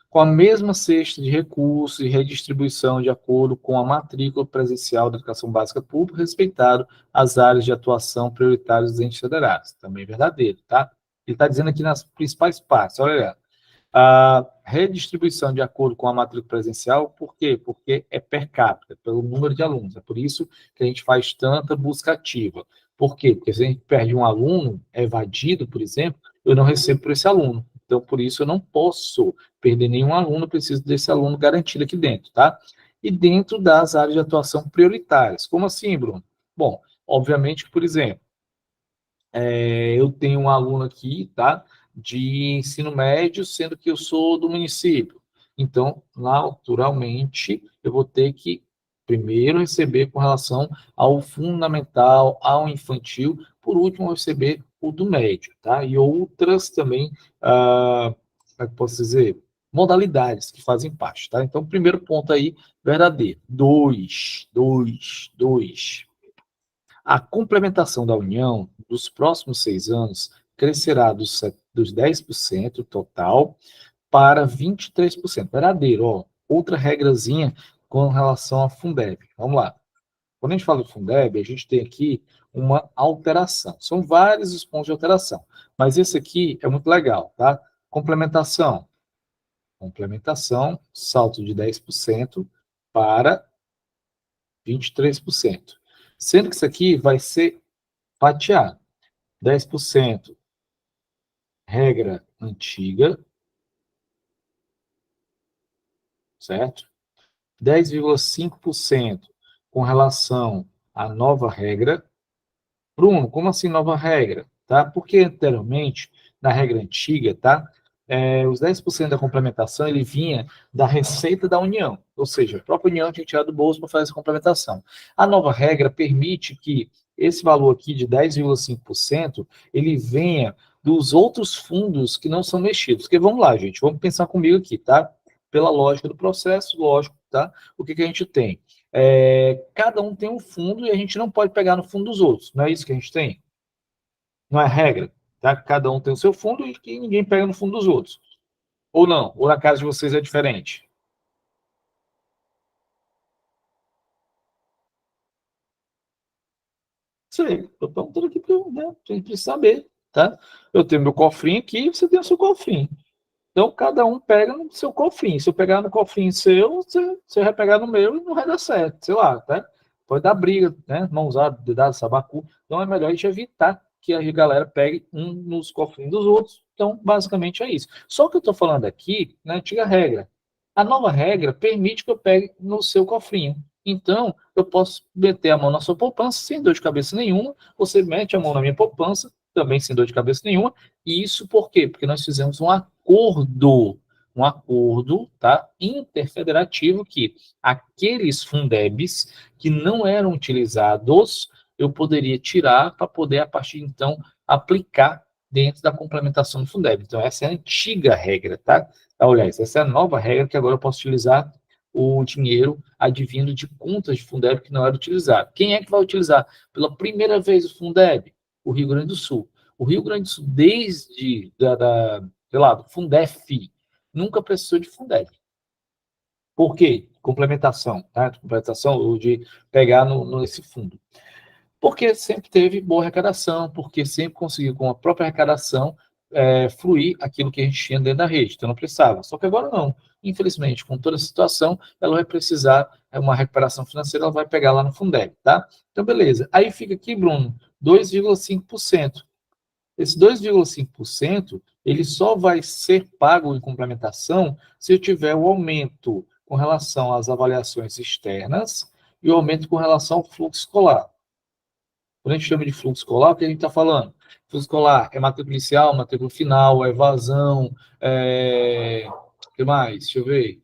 Com a mesma cesta de recursos e redistribuição de acordo com a matrícula presencial da educação básica pública, respeitado as áreas de atuação prioritárias dos entes federados. Também é verdadeiro, tá? Ele está dizendo aqui nas principais partes, olha aí. A redistribuição de acordo com a matrícula presencial, por quê? Porque é per capita, pelo número de alunos. É por isso que a gente faz tanta busca ativa. Por quê? Porque se a gente perde um aluno, é evadido, por exemplo, eu não recebo por esse aluno. Então, por isso, eu não posso perder nenhum aluno, eu preciso desse aluno garantido aqui dentro, tá? E dentro das áreas de atuação prioritárias. Como assim, Bruno? Bom, obviamente, por exemplo, eu tenho um aluno aqui, tá? De ensino médio, sendo que eu sou do município. Então, naturalmente, eu vou ter que primeiro receber com relação ao fundamental, ao infantil, por último, receber o do médio, tá? E outras também, como é que eu posso dizer? Modalidades que fazem parte, tá? Então, primeiro ponto aí, verdadeiro. Dois. A complementação da União, dos próximos 6 anos, crescerá dos 10% total para 23%. Verdadeiro, ó. Outra regrazinha com relação à Fundeb. Vamos lá. Quando a gente fala de Fundeb, a gente tem aqui uma alteração. São vários os pontos de alteração, mas esse aqui é muito legal, tá? Complementação. Complementação, salto de 10% para 23%. Sendo que isso aqui vai ser fatiado. 10% regra antiga, certo? 10,5% com relação à nova regra. Bruno, como assim nova regra? Tá? Porque anteriormente, na regra antiga, tá? Os 10% da complementação ele vinha da receita da União, ou seja, a própria União tinha que tirar do bolso para fazer essa complementação. A nova regra permite que esse valor aqui de 10,5% ele venha dos outros fundos que não são mexidos. Porque vamos lá, gente, vamos pensar comigo aqui, tá? Pela lógica do processo, lógico, tá? O que a gente tem? Cada um tem um fundo e a gente não pode pegar no fundo dos outros. Não é isso que a gente tem? Não é regra, tá? Cada um tem o seu fundo e que ninguém pega no fundo dos outros. Ou não? Ou na casa de vocês é diferente? Sei, eu estou perguntando aqui para né, a gente precisa saber, tá? Eu tenho meu cofrinho aqui, você tem o seu cofrinho. Então, cada um pega no seu cofrinho. Se eu pegar no cofrinho seu, você vai pegar no meu e não vai dar certo, sei lá, tá? Pode dar briga, né? Mãozada, dedada, sabacu. Então, é melhor a gente evitar que a galera pegue um nos cofrinhos dos outros. Então, basicamente é isso. Só que eu estou falando aqui na antiga regra. A nova regra permite que eu pegue no seu cofrinho. Então, eu posso meter a mão na sua poupança sem dor de cabeça nenhuma. Você mete a mão na minha poupança, também sem dor de cabeça nenhuma. E isso por quê? Porque nós fizemos um acordo, tá, interfederativo que aqueles Fundebs que não eram utilizados, eu poderia tirar para poder, a partir de então, aplicar dentro da complementação do Fundeb. Então, essa é a antiga regra, tá? Aliás, essa é a nova regra que agora eu posso utilizar o dinheiro advindo de contas de Fundeb que não era utilizado. Quem é que vai utilizar pela primeira vez o Fundeb? O Rio Grande do Sul. O Rio Grande do Sul, desde sei lá, do Fundef, nunca precisou de Fundeb. Por quê? Complementação, tá? Complementação ou de pegar nesse fundo. Porque sempre teve boa arrecadação, porque sempre conseguiu, com a própria arrecadação, fluir aquilo que a gente tinha dentro da rede. Então não precisava. Só que agora não. Infelizmente, com toda a situação, ela vai precisar uma recuperação financeira, ela vai pegar lá no Fundeb, tá? Então, beleza. Aí fica aqui, Bruno, 2,5%. Esse 2,5%, ele só vai ser pago em complementação se eu tiver o aumento com relação às avaliações externas e o aumento com relação ao fluxo escolar. Quando a gente chama de fluxo escolar, o que a gente está falando? Fluxo escolar é matrícula inicial, matrícula final, é evasão, o que mais? Deixa eu ver.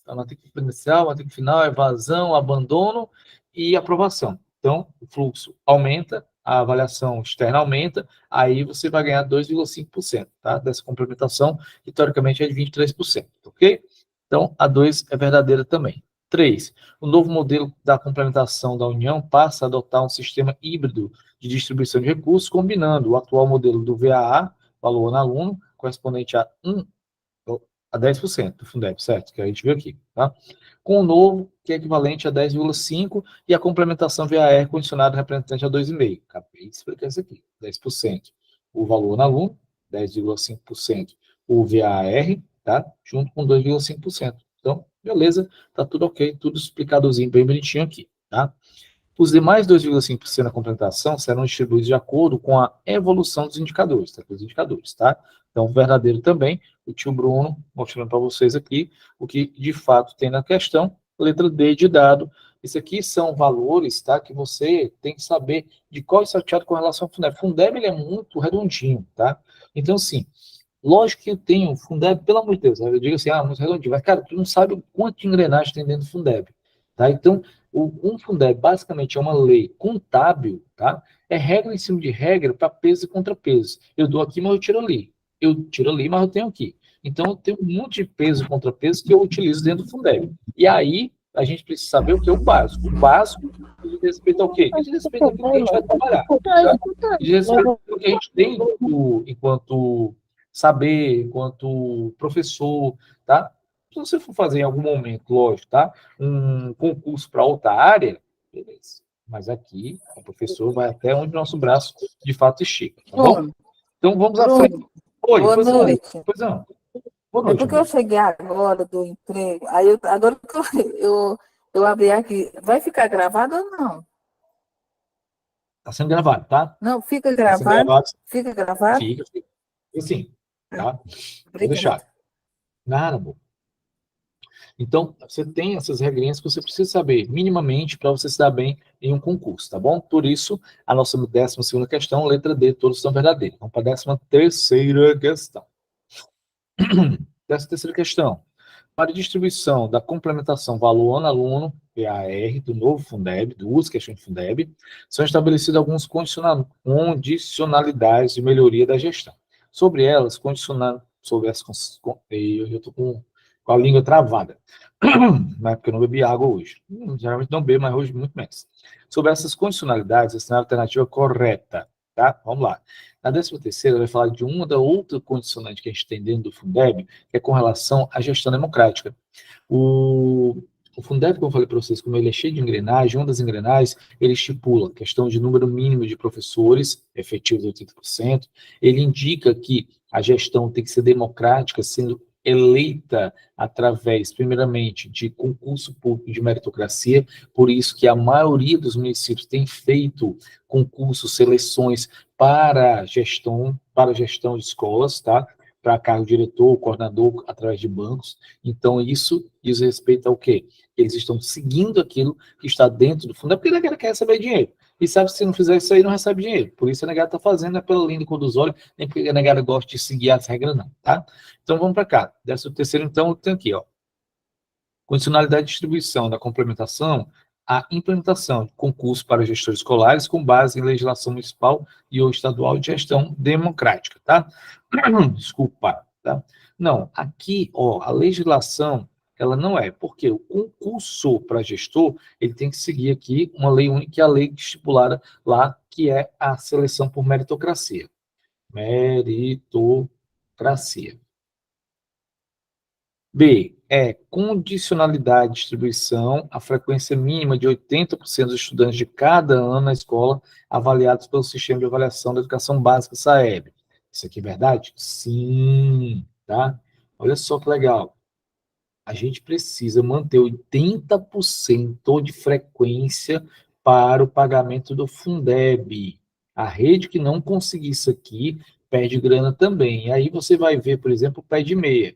A matrícula inicial, matrícula final, evasão, abandono e aprovação. Então, o fluxo aumenta, a avaliação externa aumenta, aí você vai ganhar 2,5%, tá? Dessa complementação, que teoricamente é de 23%, ok? Então, a 2 é verdadeira também. 3. O novo modelo da complementação da União passa a adotar um sistema híbrido de distribuição de recursos, combinando o atual modelo do VAA, valor no aluno, correspondente a 10% do Fundeb, certo? Que a gente viu aqui, tá? Com o novo, que é equivalente a 10,5%, e a complementação VAR condicionada representante a 2,5%. Acabei de explicar isso aqui, 10%. O valor no aluno, 10,5%. O VAR, tá? Junto com 2,5%. Então, beleza, tá tudo ok, tudo explicadozinho, bem bonitinho aqui, tá? Os demais 2,5% da complementação serão distribuídos de acordo com a evolução dos indicadores, tá? Os indicadores, tá? Então, verdadeiro também, o tio Bruno mostrando para vocês aqui o que de fato tem na questão, letra D de dado. Isso aqui são valores, tá? Que você tem que saber de qual é sorteado com relação ao Fundeb. Fundeb, ele é muito redondinho, tá? Então, assim, lógico que eu tenho Fundeb, pelo amor de Deus, eu digo assim, muito redondinho, mas, cara, tu não sabe o quanto de engrenagem tem dentro do Fundeb, tá? Então, um Fundeb basicamente é uma lei contábil, tá? É regra em cima de regra para peso e contrapeso. Eu dou aqui, mas eu tiro ali. Eu tiro ali, mas eu tenho aqui. Então, eu tenho um monte de peso e contrapeso que eu utilizo dentro do Fundeb. E aí, a gente precisa saber o que é o básico. O básico diz respeito ao quê? Diz respeito ao que a gente vai trabalhar. Tá? Diz respeito ao que a gente tem enquanto saber, enquanto professor, tá? Se você for fazer em algum momento, lógico, tá? Um concurso para outra área, beleza. Mas aqui, o professor vai até onde o nosso braço, de fato, estica, tá bom? Então, vamos à frente. Oi, boa noite. Pois não. Boa noite, é porque eu cheguei agora do emprego, aí agora que eu abri aqui, vai ficar gravado ou não? Está sendo gravado, tá? Não, fica gravado? Tá gravado. Fica gravado? Fica. E sim, tá? Vou Obrigada. deixar. Nada, amor. Então, você tem essas regrinhas que você precisa saber minimamente para você se dar bem em um concurso, tá bom? Por isso, a nossa 12ª questão, letra D, todos são verdadeiros. Vamos para a 13ª questão. 13ª questão. Para a distribuição da complementação valor ano aluno, PAR, do novo Fundeb, do uso questão de Fundeb, são estabelecidas algumas condicionalidades de melhoria da gestão. Sobre elas, eu estou com a língua travada, mas porque eu não bebi água hoje. Geralmente não bebo, mas hoje muito menos. Sobre essas condicionalidades, essa é a alternativa correta, tá? Vamos lá. Na 13ª, vai falar de uma da outra condicionante que a gente tem dentro do Fundeb, que é com relação à gestão democrática. O Fundeb, como eu falei para vocês, como ele é cheio de engrenagem, uma das engrenagens, ele estipula a questão de número mínimo de professores, efetivos 80%, ele indica que a gestão tem que ser democrática, sendo eleita através, primeiramente, de concurso público de meritocracia, por isso que a maioria dos municípios tem feito concursos, seleções para gestão de escolas, tá? Para cargo diretor, coordenador, através de bancos. Então, isso diz respeito ao quê? Eles estão seguindo aquilo que está dentro do fundo, é porque a negada quer receber dinheiro. E sabe que se não fizer isso aí, não recebe dinheiro. Por isso a negada está fazendo, é pela linha do cor dos olhos, nem porque a negada gosta de seguir as regras, não, tá? Então vamos para cá. 13º, então, tem aqui, ó. Condicionalidade de distribuição da complementação, a implementação de concursos para gestores escolares com base em legislação municipal e ou estadual de gestão democrática, tá? Desculpa, tá? Não, aqui, ó, a legislação, ela não é, porque o concurso para gestor, ele tem que seguir aqui uma lei única, que é a lei estipulada lá, que é a seleção por meritocracia. Meritocracia. B, é condicionalidade de distribuição, a frequência mínima de 80% dos estudantes de cada ano na escola avaliados pelo Sistema de Avaliação da Educação Básica, SAEB. Isso aqui é verdade? Sim, tá? Olha só que legal. A gente precisa manter 80% de frequência para o pagamento do Fundeb. A rede que não conseguir isso aqui perde grana também. E aí você vai ver, por exemplo, o pé de meia.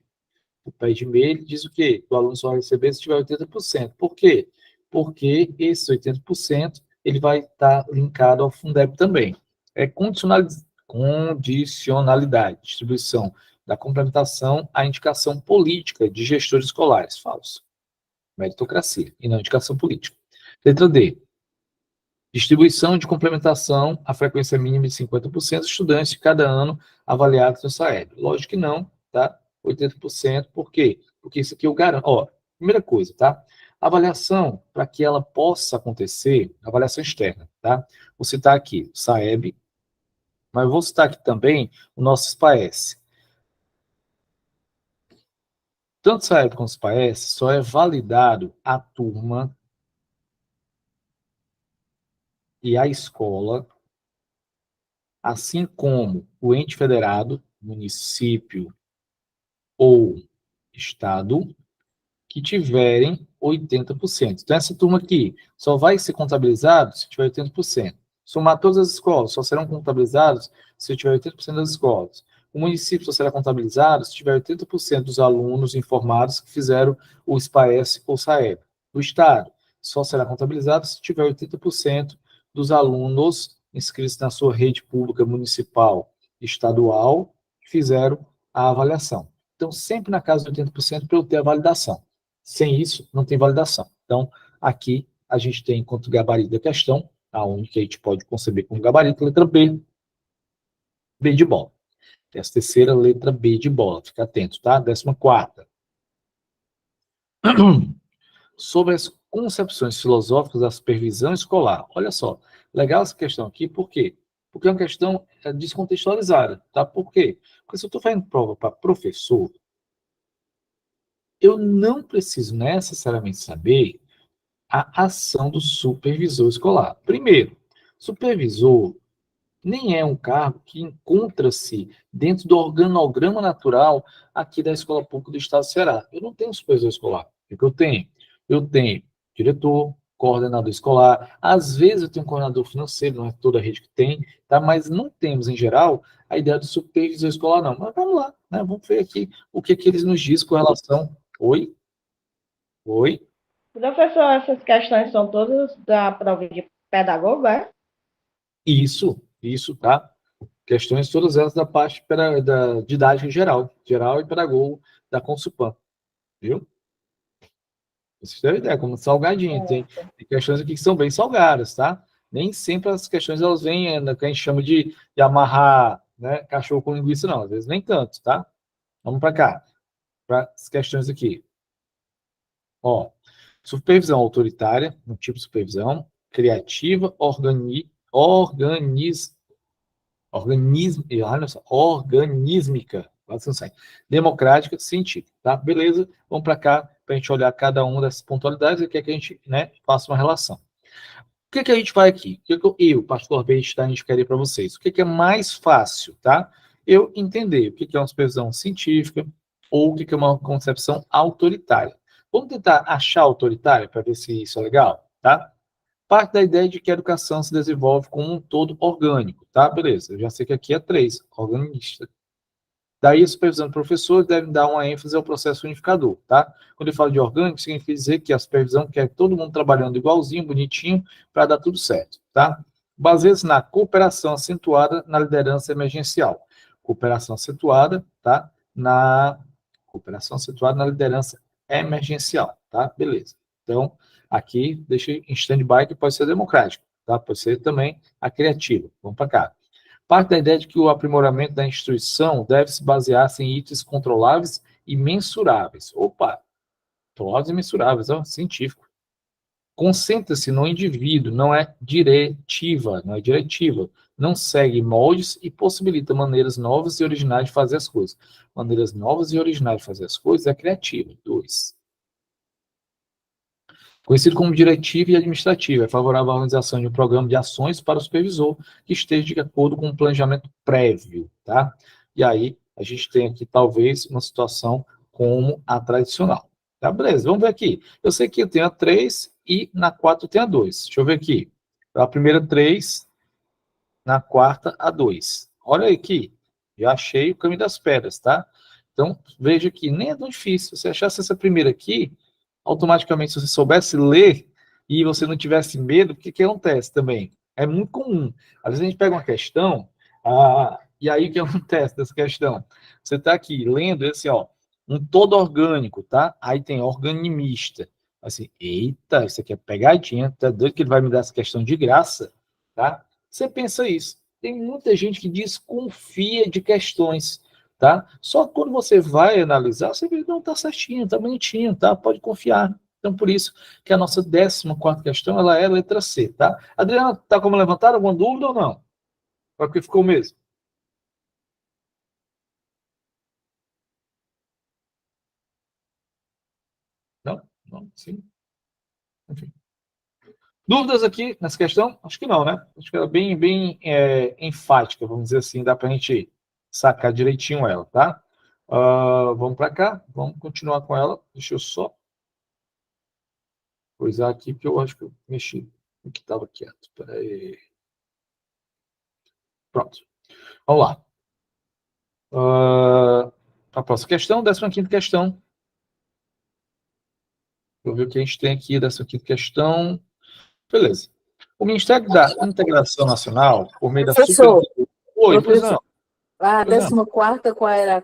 O pé de meia, ele diz o quê? O aluno só vai receber se tiver 80%. Por quê? Porque esse 80% ele vai estar linkado ao Fundeb também. É condicionalidade, distribuição da complementação à indicação política de gestores escolares. Falso. Meritocracia, e não indicação política. Letra D. Distribuição de complementação à frequência mínima de 50% de estudantes de cada ano avaliados no SAEB. Lógico que não, tá? 80%, por quê? Porque isso aqui eu garanto. Ó, primeira coisa, tá? Avaliação, para que ela possa acontecer, avaliação externa, tá? Vou citar aqui, SAEB, mas vou citar aqui também o nosso SPAES. Tanto SAEB quanto SPAES só é validado a turma e a escola, assim como o ente federado, município ou estado, que tiverem 80%. Então, essa turma aqui só vai ser contabilizado se tiver 80%. Somar todas as escolas, só serão contabilizados se tiver 80% das escolas. O município só será contabilizado se tiver 80% dos alunos informados que fizeram o SPAES ou SAEB. O estado só será contabilizado se tiver 80% dos alunos inscritos na sua rede pública municipal estadual que fizeram a avaliação. Então, sempre na casa de 80% para eu ter a validação. Sem isso, não tem validação. Então, aqui a gente tem enquanto gabarito da questão, a única que a gente pode conceber como gabarito, letra B, B de bola. Essa terceira, letra B de bola. Fica atento, tá? 14ª. Sobre as concepções filosóficas da supervisão escolar. Olha só, legal essa questão aqui, por quê? Porque é uma questão descontextualizada, tá? Por quê? Porque se eu estou fazendo prova para professor, eu não preciso necessariamente saber a ação do supervisor escolar. Primeiro, supervisor nem é um cargo que encontra-se dentro do organograma natural aqui da Escola Pública do Estado do Ceará. Eu não tenho supervisor escolar. O que eu tenho? Eu tenho diretor, coordenador escolar, às vezes eu tenho um coordenador financeiro, não é toda a rede que tem, tá? Mas não temos, em geral, a ideia do supervisor escolar, não. Mas vamos lá, né? Vamos ver aqui o que eles nos dizem com relação... Oi? Oi? Professor, essas questões são todas da prova de pedagogo, é? Isso, tá? Questões todas elas da parte da didática geral e pedagogo da Consupan, viu? Vocês têm ideia, como salgadinho. Tem questões aqui que são bem salgadas, tá? Nem sempre as questões elas vêm, que a gente chama de amarrar, né, cachorro com linguiça, não. Às vezes nem tanto, tá? Vamos para cá, para as questões aqui. Ó, supervisão autoritária, um tipo de supervisão, criativa, organísmica, democrática, científica, tá? Beleza, vamos para cá, para a gente olhar cada uma dessas pontualidades e quer que a gente, né, faça uma relação. O que a gente vai aqui? O que eu, pastor Bechstein, indicaria para vocês? O que é mais fácil, tá? Eu entender o que é uma supervisão científica ou o que é uma concepção autoritária. Vamos tentar achar autoritária para ver se isso é legal, tá? Parte da ideia de que a educação se desenvolve como um todo orgânico, tá? Beleza, eu já sei que aqui é 3, organista. Daí, a supervisão do professor deve dar uma ênfase ao processo unificador, tá? Quando eu falo de orgânico, significa dizer que a supervisão quer todo mundo trabalhando igualzinho, bonitinho, para dar tudo certo, tá? Baseia-se na cooperação acentuada na liderança emergencial. Cooperação acentuada, tá? Cooperação acentuada na liderança emergencial, tá? Beleza. Então, aqui, deixa em stand-by, que pode ser democrático, tá? Pode ser também a criativa. Vamos para cá. Parte da ideia de que o aprimoramento da instituição deve se basear-se em itens controláveis e mensuráveis. Opa! Controláveis e mensuráveis, ó, científico. Concentra-se no indivíduo, não é diretiva, Não segue moldes e possibilita maneiras novas e originais de fazer as coisas. Maneiras novas e originais de fazer as coisas é criativa. 2. Conhecido como diretivo e administrativo, é favorável à organização de um programa de ações para o supervisor que esteja de acordo com um planejamento prévio, tá? E aí, a gente tem aqui, talvez, uma situação como a tradicional. Tá, beleza, vamos ver aqui. Eu sei que eu tenho a 3 e na 4 eu tenho a 2. Deixa eu ver aqui. A primeira 3, na quarta a 2. Olha aqui, já achei o caminho das pedras, tá? Então, veja que nem é tão difícil. Se você achasse essa primeira aqui, automaticamente, se você soubesse ler e você não tivesse medo, o que acontece também? É muito comum. Às vezes a gente pega uma questão, e aí o que acontece dessa questão? Você está aqui lendo esse, ó, um todo orgânico, tá? Aí tem organimista. Assim, eita, isso aqui é pegadinha, tá doido que ele vai me dar essa questão de graça, tá? Você pensa isso. Tem muita gente que desconfia de questões, tá? Só que quando você vai analisar, você vê que não está certinho, está bonitinho, tá? Pode confiar. Então, por isso que a nossa 14ª questão, ela é a letra C, tá? Adriana, tá como levantar alguma dúvida ou não? Para que ficou mesmo? Não? Não? Sim? Enfim. Dúvidas aqui nessa questão? Acho que não, né? Acho que ela é bem enfática, vamos dizer assim, dá para a gente sacar direitinho ela, tá? Vamos para cá, vamos continuar com ela. Deixa eu só coisar aqui, porque eu acho que eu mexi no que estava quieto. Peraí. Pronto. Vamos lá. A próxima questão, 15ª questão. Vou ver o que a gente tem aqui, 15ª questão. Beleza. O Ministério da Integração Nacional, por meio da Professor, Oi, pois professor. não. A Pois não. 14ª, qual era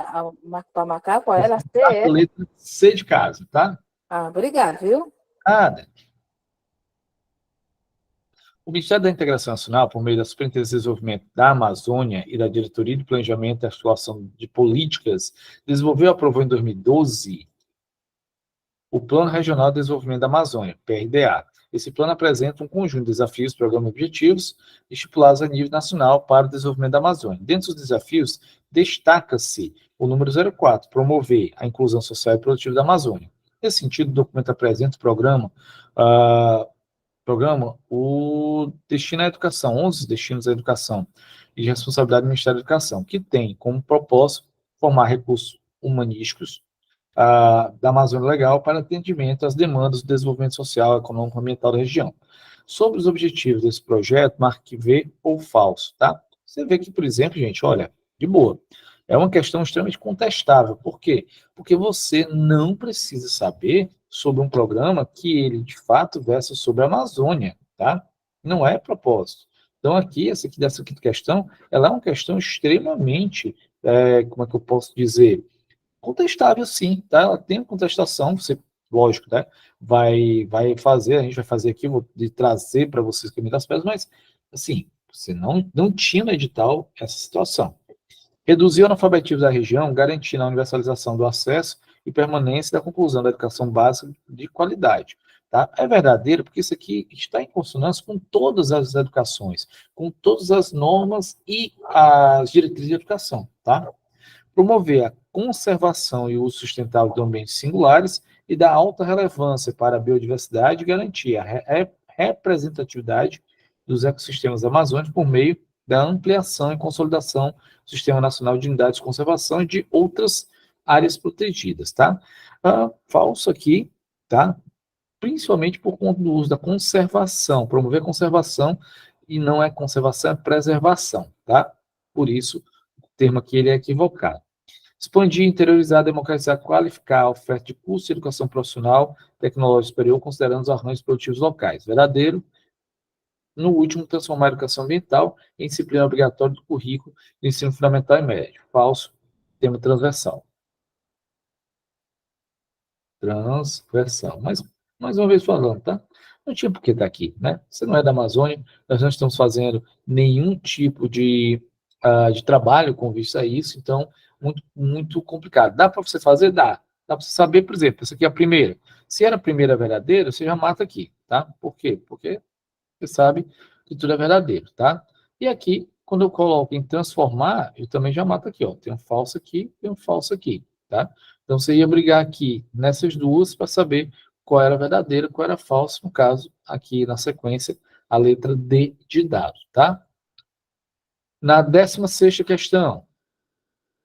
a para marcar? Qual era a C? A letra C de casa, tá? Obrigado, viu? Nada. O Ministério da Integração Nacional, por meio da Superintendência de Desenvolvimento da Amazônia e da Diretoria de Planejamento e Articulação de Políticas, desenvolveu e aprovou em 2012 o Plano Regional de Desenvolvimento da Amazônia, PRDA. Esse plano apresenta um conjunto de desafios, programas e objetivos estipulados a nível nacional para o desenvolvimento da Amazônia. Dentre os desafios, destaca-se o número 04, promover a inclusão social e produtiva da Amazônia. Nesse sentido, o documento apresenta o programa, o Destino à Educação, 11 destinos à educação e de responsabilidade do Ministério da Educação, que tem como propósito formar recursos humanísticos da Amazônia Legal para atendimento às demandas do desenvolvimento social, econômico e ambiental da região. Sobre os objetivos desse projeto, marque V ou falso, tá? Você vê que, por exemplo, gente, olha, de boa, é uma questão extremamente contestável. Por quê? Porque você não precisa saber sobre um programa que ele, de fato, versa sobre a Amazônia, tá? Não é propósito. Então, aqui, dessa questão, ela é uma questão extremamente, como é que eu posso dizer, contestável, sim, tá? Ela tem contestação, você, lógico, né? A gente vai fazer aqui, vou trazer para vocês o caminho das pedras, mas, assim, você não tinha no edital essa situação. Reduzir o analfabetismo da região, garantindo a universalização do acesso e permanência da conclusão da educação básica de qualidade. Tá? É verdadeiro porque isso aqui está em consonância com todas as educações, com todas as normas e as diretrizes de educação. Tá? promover a conservação e uso sustentável de ambientes singulares e dar alta relevância para a biodiversidade e garantir a representatividade dos ecossistemas amazônicos por meio da ampliação e consolidação do Sistema Nacional de Unidades de Conservação e de outras áreas protegidas, tá? Falso aqui, tá? Principalmente por conta do uso da conservação, promover a conservação, e não é conservação, é preservação, tá? Por isso, o termo aqui ele é equivocado. Expandir, interiorizar, democratizar, qualificar a oferta de curso de educação profissional, tecnológica superior, considerando os arranjos produtivos locais. Verdadeiro. No último, transformar a educação ambiental em disciplina obrigatória do currículo de ensino fundamental e médio. Falso. Termo transversal. Transversal. Mas, mais uma vez falando, tá? Não tinha por que estar aqui, né? Você não é da Amazônia, nós não estamos fazendo nenhum tipo de trabalho com vista a isso, então, muito, muito complicado. Dá para você fazer? Dá. Dá para você saber, por exemplo, essa aqui é a primeira. Se era a primeira verdadeira, você já mata aqui, tá? Por quê? Porque você sabe que tudo é verdadeiro, tá? E aqui, quando eu coloco em transformar, eu também já mato aqui, ó. Tem um falso aqui, tem um falso aqui, tá? Então, você ia brigar aqui nessas duas para saber qual era verdadeiro, qual era falso, no caso, aqui na sequência, a letra D de dado, tá? Na 16ª questão,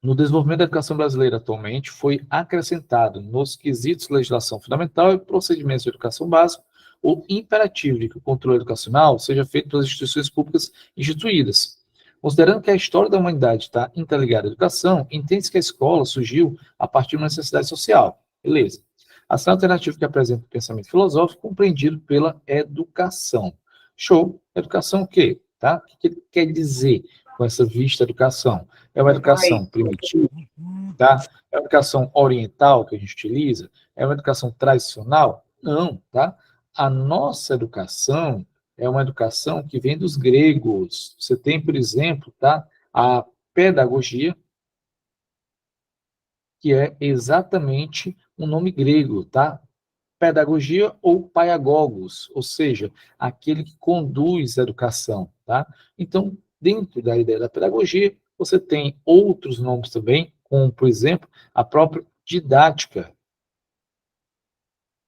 no desenvolvimento da educação brasileira atualmente, foi acrescentado nos quesitos de legislação fundamental e procedimentos de educação básica o imperativo de que o controle educacional seja feito pelas instituições públicas instituídas. Considerando que a história da humanidade está interligada à educação, entende-se que a escola surgiu a partir de uma necessidade social. Beleza. A ação alternativa que apresenta o pensamento filosófico compreendido pela educação. Show. Educação o quê? Tá? O que ele quer dizer com essa vista educação? É uma educação primitiva, tá? É uma educação oriental que a gente utiliza? É uma educação tradicional? Não, tá? A nossa educação é uma educação que vem dos gregos. Você tem, por exemplo, tá? A pedagogia, que é exatamente um nome grego, tá? Pedagogia ou paiagogos, ou seja, aquele que conduz a educação, tá? Então, dentro da ideia da pedagogia, você tem outros nomes também, como, por exemplo, a própria didática.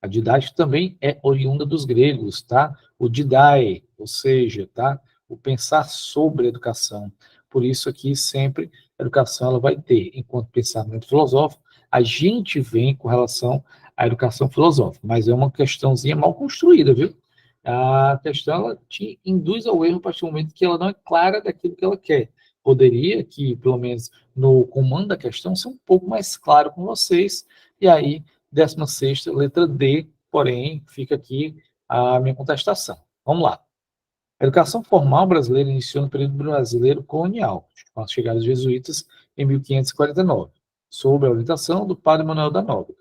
A didática também é oriunda dos gregos, tá? O didai, ou seja, tá? O pensar sobre a educação. Por isso aqui sempre a educação ela vai ter, enquanto pensamento filosófico, a gente vem com relação à educação filosófica, mas é uma questãozinha mal construída, viu? A questão ela te induz ao erro a partir do momento que ela não é clara daquilo que ela quer. Poderia que, pelo menos no comando da questão, ser um pouco mais claro com vocês, e aí 16ª, letra D, porém, fica aqui a minha contestação. Vamos lá. A educação formal brasileira iniciou no período brasileiro colonial, com a chegada dos jesuítas em 1549, sob a orientação do padre Manuel da Nóbrega,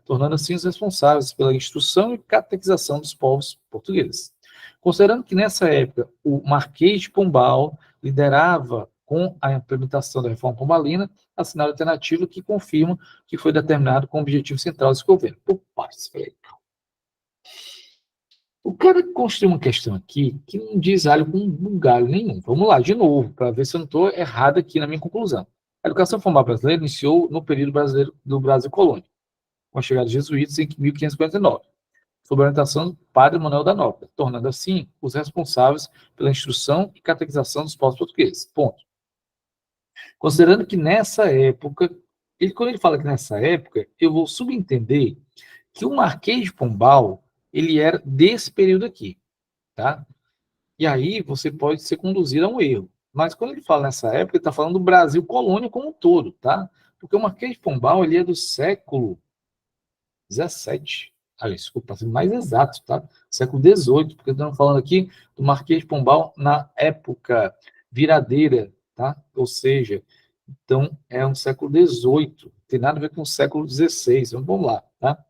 tornando assim os responsáveis pela instrução e catequização dos povos portugueses. Considerando que nessa época o Marquês de Pombal liderava com a implementação da reforma pombalina, assinala a alternativa que confirma que foi determinado com o objetivo central desse governo. Por partes, o cara construiu uma questão aqui que não diz alho com um galho nenhum. Vamos lá, de novo, para ver se eu não estou errado aqui na minha conclusão. A educação formal brasileira iniciou no período brasileiro do Brasil colônia, com a chegada dos jesuítas em 1549, sob a orientação do padre Manuel da Nóbrega, tornando assim os responsáveis pela instrução e catequização dos povos portugueses. Ponto. Considerando que nessa época, quando ele fala que nessa época, eu vou subentender que o Marquês de Pombal, ele era desse período aqui, tá? E aí você pode ser conduzido a um erro. Mas quando ele fala nessa época, ele está falando do Brasil colônia como um todo, tá? Porque o Marquês de Pombal, ele é do século 17. Ah, desculpa, mais exato, tá? Século 18, porque estamos falando aqui do Marquês de Pombal na época viradeira, tá? Ou seja, então é um século 18, tem nada a ver com o século 16. Então, vamos lá, tá?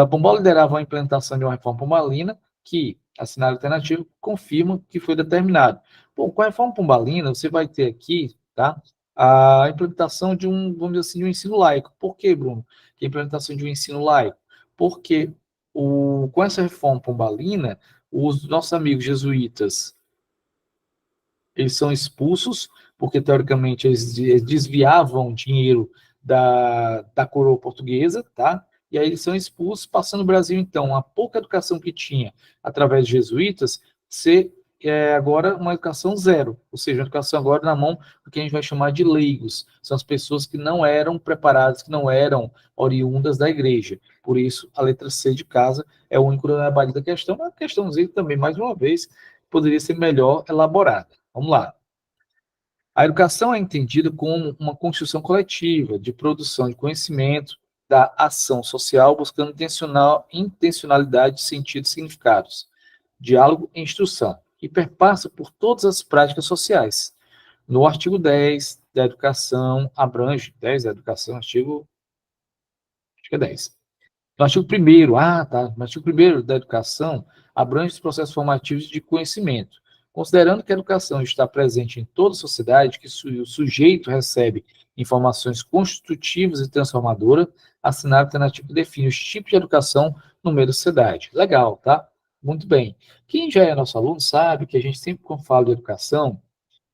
Pombal liderava a implementação de uma reforma pombalina que, assinado alternativo, confirma que foi determinado. Bom, com a reforma pombalina, você vai ter aqui, tá? A implementação de vamos dizer assim, de um ensino laico. Por que, Bruno? Que a implementação de um ensino laico? Porque com essa reforma pombalina, os nossos amigos jesuítas, eles são expulsos, porque, teoricamente, eles desviavam dinheiro da coroa portuguesa, tá? E aí eles são expulsos, passando o Brasil, então, a pouca educação que tinha através de jesuítas, ser agora uma educação zero, ou seja, uma educação agora na mão do que a gente vai chamar de leigos, são as pessoas que não eram preparadas, que não eram oriundas da igreja. Por isso, a letra C de casa é o único trabalho da questão, uma questãozinha também, mais uma vez, poderia ser melhor elaborada. Vamos lá. A educação é entendida como uma construção coletiva de produção de conhecimento, da ação social, buscando intencionalidade, sentido e significados, diálogo e instrução, e perpassa por todas as práticas sociais. No artigo 10 da educação, abrange, 10 da educação, artigo, acho que é 10. No artigo 1º, no artigo 1º da educação, abrange os processos formativos de conhecimento, considerando que a educação está presente em toda a sociedade, que o sujeito recebe informações constitutivas e transformadoras, a sinal alternativo define os tipos de educação no meio da sociedade. Legal, tá? Muito bem. Quem já é nosso aluno sabe que a gente sempre, quando fala de educação,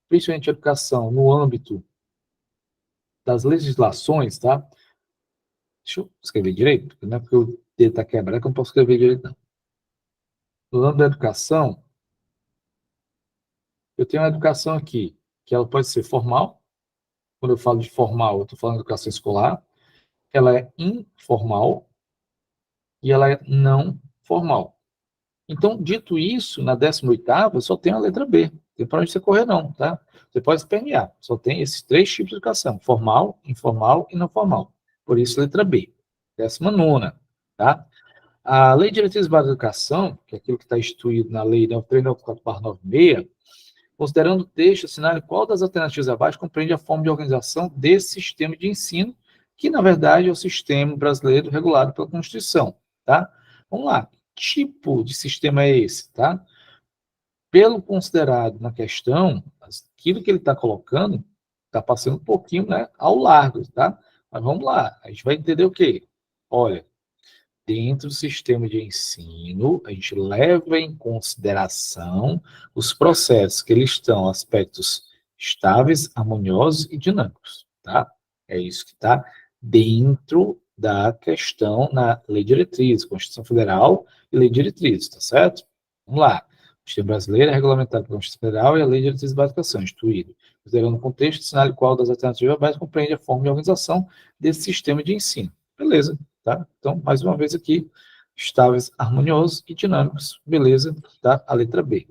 principalmente educação no âmbito das legislações, tá? Deixa eu escrever direito, não é porque o dedo está quebrado que eu não posso escrever direito, não. No âmbito da educação, eu tenho uma educação aqui, que ela pode ser formal. Quando eu falo de formal, eu estou falando de educação escolar. Ela é informal e ela é não formal. Então, dito isso, na 18ª, só tem a letra B. Não tem para onde você correr, não, tá? Você pode espernear. Só tem esses 3 tipos de educação: formal, informal e não formal. Por isso, letra B. 19ª, tá? A Lei de Diretrizes Básicas da Educação, que é aquilo que está instituído na Lei 9394/96, considerando o texto, assinale qual das alternativas abaixo compreende a forma de organização desse sistema de ensino, que, na verdade, é o sistema brasileiro regulado pela Constituição, tá? Vamos lá. Que tipo de sistema é esse, tá? Pelo considerado na questão, aquilo que ele está colocando está passando um pouquinho, né, ao largo, tá? Mas vamos lá, a gente vai entender o quê? Olha, dentro do sistema de ensino, a gente leva em consideração os processos que eles estão, aspectos estáveis, harmoniosos e dinâmicos, tá? É isso que está dentro da questão na Lei de Diretrizes, Constituição Federal e Lei de Diretrizes, tá certo? Vamos lá. O sistema brasileiro é regulamentado pela Constituição Federal e a Lei de Diretrizes Básicas são instituído. Considerando o contexto, sinale qual das alternativas abaixo compreende a forma de organização desse sistema de ensino. Beleza, tá? Então, mais uma vez aqui, estáveis, harmoniosos e dinâmicos. Beleza, tá? A letra B.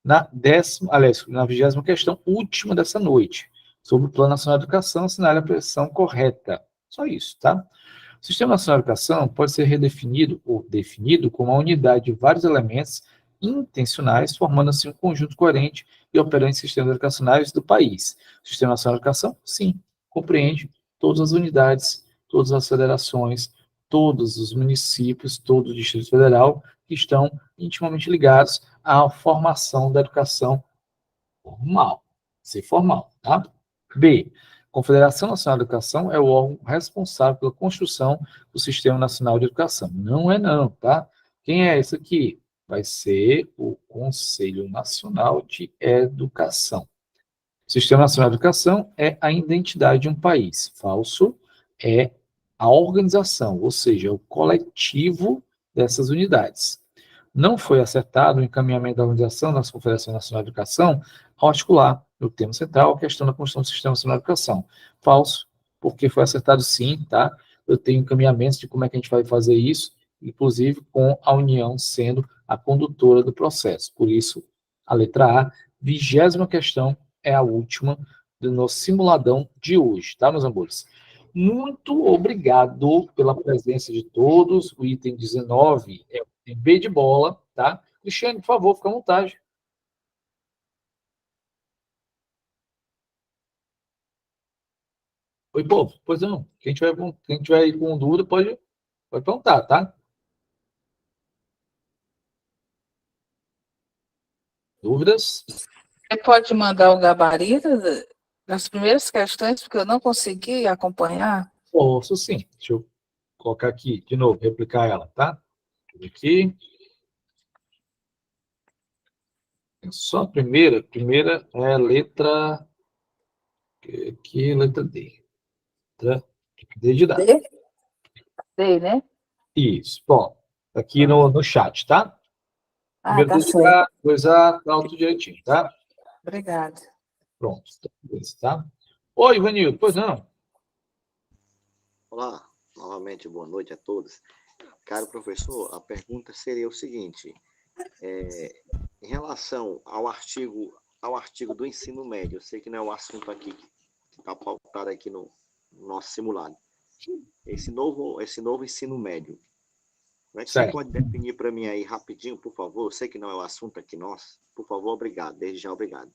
Na 20ª questão, última dessa noite, sobre o Plano Nacional de Educação, assinale a pressão correta. Só isso, tá? O Sistema Nacional de Educação pode ser redefinido ou definido como uma unidade de vários elementos intencionais, formando assim um conjunto coerente e operante de sistemas educacionais do país. O Sistema Nacional de Educação, sim, compreende todas as unidades, todas as federações, todos os municípios, todo o Distrito Federal, que estão intimamente ligados à formação da educação formal, ser formal, tá? B. Confederação Nacional de Educação é o órgão responsável pela construção do Sistema Nacional de Educação. Não é não, tá? Quem é esse aqui? Vai ser o Conselho Nacional de Educação. O Sistema Nacional de Educação é a identidade de um país. Falso é a organização, ou seja, o coletivo dessas unidades. Não foi acertado o encaminhamento da organização da Confederação Nacional de Educação ao articular, no tema central, a questão da construção do Sistema Nacional de Educação. Falso, porque foi acertado sim, tá? Eu tenho encaminhamentos de como é que a gente vai fazer isso, inclusive com a União sendo a condutora do processo. Por isso, a letra A, 20ª questão, é a última do nosso simuladão de hoje, tá, meus amores? Muito obrigado pela presença de todos. O item 19 é o item B de bola, tá? Cristiane, por favor, fica à vontade. Oi, povo. Pois não. Quem tiver aí com dúvida pode perguntar, tá? Dúvidas? Você pode mandar o gabarito das primeiras questões, porque eu não consegui acompanhar. Posso sim. Deixa eu colocar aqui de novo, replicar ela, tá? Aqui. Só a primeira é a letra Aqui, letra D. Tá? D de dado. D? D, né? Isso. Bom, aqui no chat, tá? Ah, Primeiro tá D de certo. dado, 2A, tá tudo direitinho, tá? Obrigada. Pronto. Beleza, tá? Oi, Ivanildo. Pois não. Olá, novamente boa noite a todos. Caro professor, a pergunta seria o seguinte, em relação ao artigo do ensino médio, eu sei que não é o assunto aqui que está pautado aqui no nosso simulado, esse novo ensino médio, como é que você Certo. pode definir para mim aí rapidinho, por favor? Eu sei que não é o assunto aqui nosso, por favor, obrigado, desde já obrigado.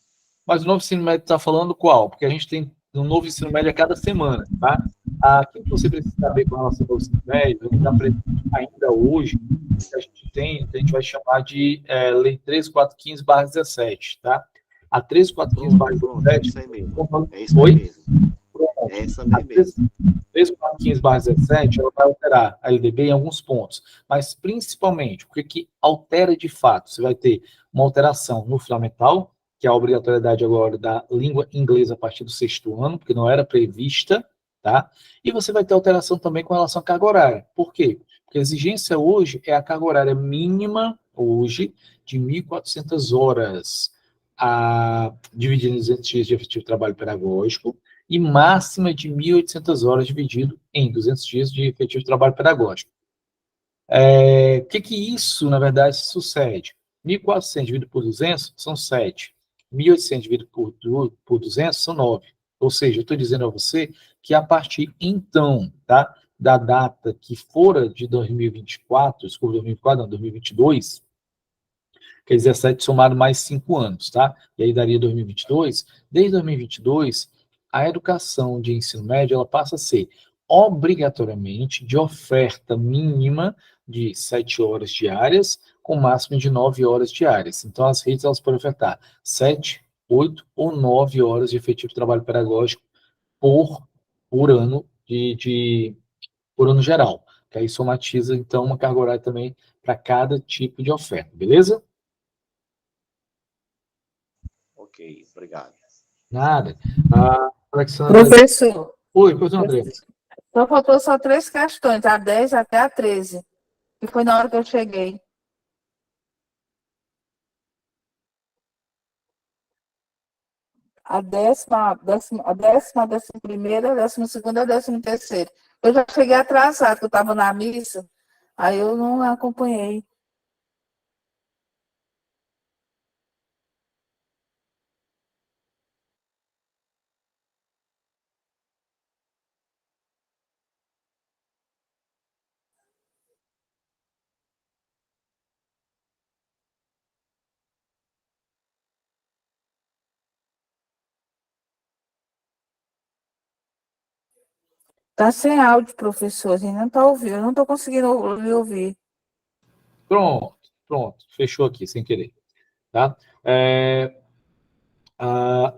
Mas o novo ensino médio está falando qual? Porque a gente tem um novo ensino médio a cada semana, tá? Aquilo que você precisa saber com relação ao novo ensino médio, está presente ainda hoje, que a gente tem, que a gente vai chamar de Lei 13415/17, tá? A 13415/17... Isso aí mesmo, é isso aí mesmo. É essa lei mesmo. 13415/17, ela vai alterar a LDB em alguns pontos, mas principalmente, o que altera de fato? Você vai ter uma alteração no fundamental, que é a obrigatoriedade agora da língua inglesa a partir do 6º ano, porque não era prevista, tá? E você vai ter alteração também com relação à carga horária. Por quê? Porque a exigência hoje é a carga horária mínima, hoje, de 1.400 horas, dividida em 200 dias de efetivo trabalho pedagógico, e máxima de 1.800 horas dividido em 200 dias de efetivo trabalho pedagógico. O que isso, na verdade, sucede? 1.400 dividido por 200 são 7. 1.800 dividido por 200 são 9. Ou seja, eu estou dizendo a você que a partir, então, tá, da data que fora de 2024, desculpa, 2024, não, 2022, quer dizer, 7 somado mais 5 anos, tá? E aí daria 2022. Desde 2022, a educação de ensino médio, ela passa a ser obrigatoriamente de oferta mínima de 7 horas diárias, com máximo de 9 horas diárias. Então, as redes, elas podem ofertar 7, 8 ou 9 horas de efetivo de trabalho pedagógico por ano, por ano geral. Que aí somatiza, então, uma carga horária também para cada tipo de oferta, beleza? Ok, obrigado. Nada. Alexandra... Professor, Oi, professor André. só faltou só 3 questões, a 10 até a 13, que foi na hora que eu cheguei. A décima, 11ª, a 12ª, a 13ª. Eu já cheguei atrasado, que eu estava na missa, aí eu não acompanhei. Tá sem áudio, professor, a gente não está ouvindo, eu não estou conseguindo me ouvir. Pronto. Fechou aqui, sem querer. Tá?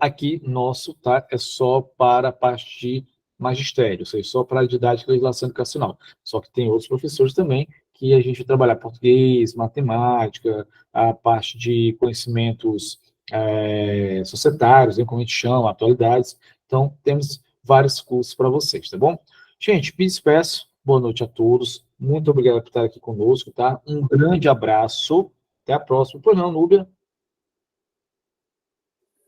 Aqui, nosso, tá? É só para a parte de magistério, ou seja, só para a didática e legislação educacional. Só que tem outros professores também que a gente vai trabalhar português, matemática, a parte de conhecimentos societários, né, como a gente chama, atualidades. Então, temos vários cursos para vocês, tá bom? Gente, me despeço. Boa noite a todos. Muito obrigado por estar aqui conosco, tá? Um grande abraço. Até a próxima. Pois não, Núbia?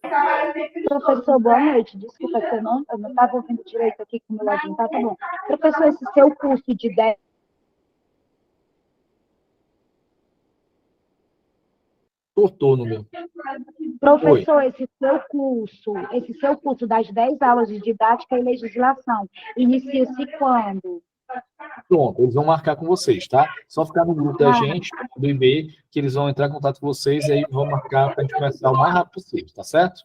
Professor, boa noite. Desculpa que eu não estava ouvindo direito aqui com o meu login. Tá bom. Professor, esse seu curso de 10... Cortou no meu. Professor, esse seu curso das 10 aulas de didática e legislação, inicia-se quando? Pronto, eles vão marcar com vocês, tá? Só ficar no grupo da gente, do IB, que eles vão entrar em contato com vocês e aí vão marcar para a gente começar o mais rápido possível, tá certo?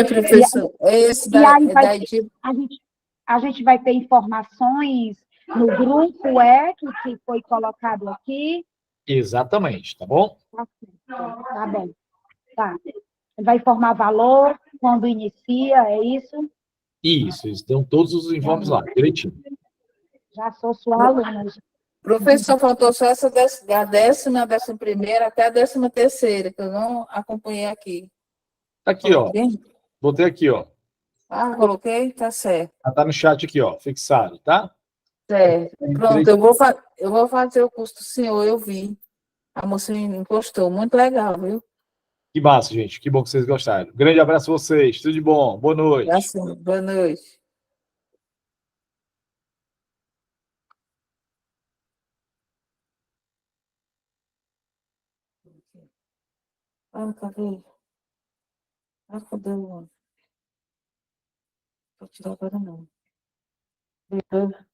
Professor, esse a gente vai ter informações no grupo, que foi colocado aqui? Exatamente, tá bom? Tá bem. Tá. Vai informar valor, quando inicia, é isso? Isso, eles dão todos os informes lá, direitinho. Já sou sua aluna. Professor, faltou só essa da 10ª, a 11ª, até a 13ª, que eu não acompanhei aqui. Aqui, ó. Botei aqui, ó. Ah, coloquei? Tá certo. Tá no chat aqui, ó, fixado, tá? Certo. Pronto, eu vou fazer o curso do senhor, eu vi. A moça me postou, muito legal, viu? Que massa, gente. Que bom que vocês gostaram. Grande abraço a vocês. Tudo de bom. Boa noite. Assim, boa noite. Ah, cadê? Ah, cadê o... Vou tirar agora não. Depois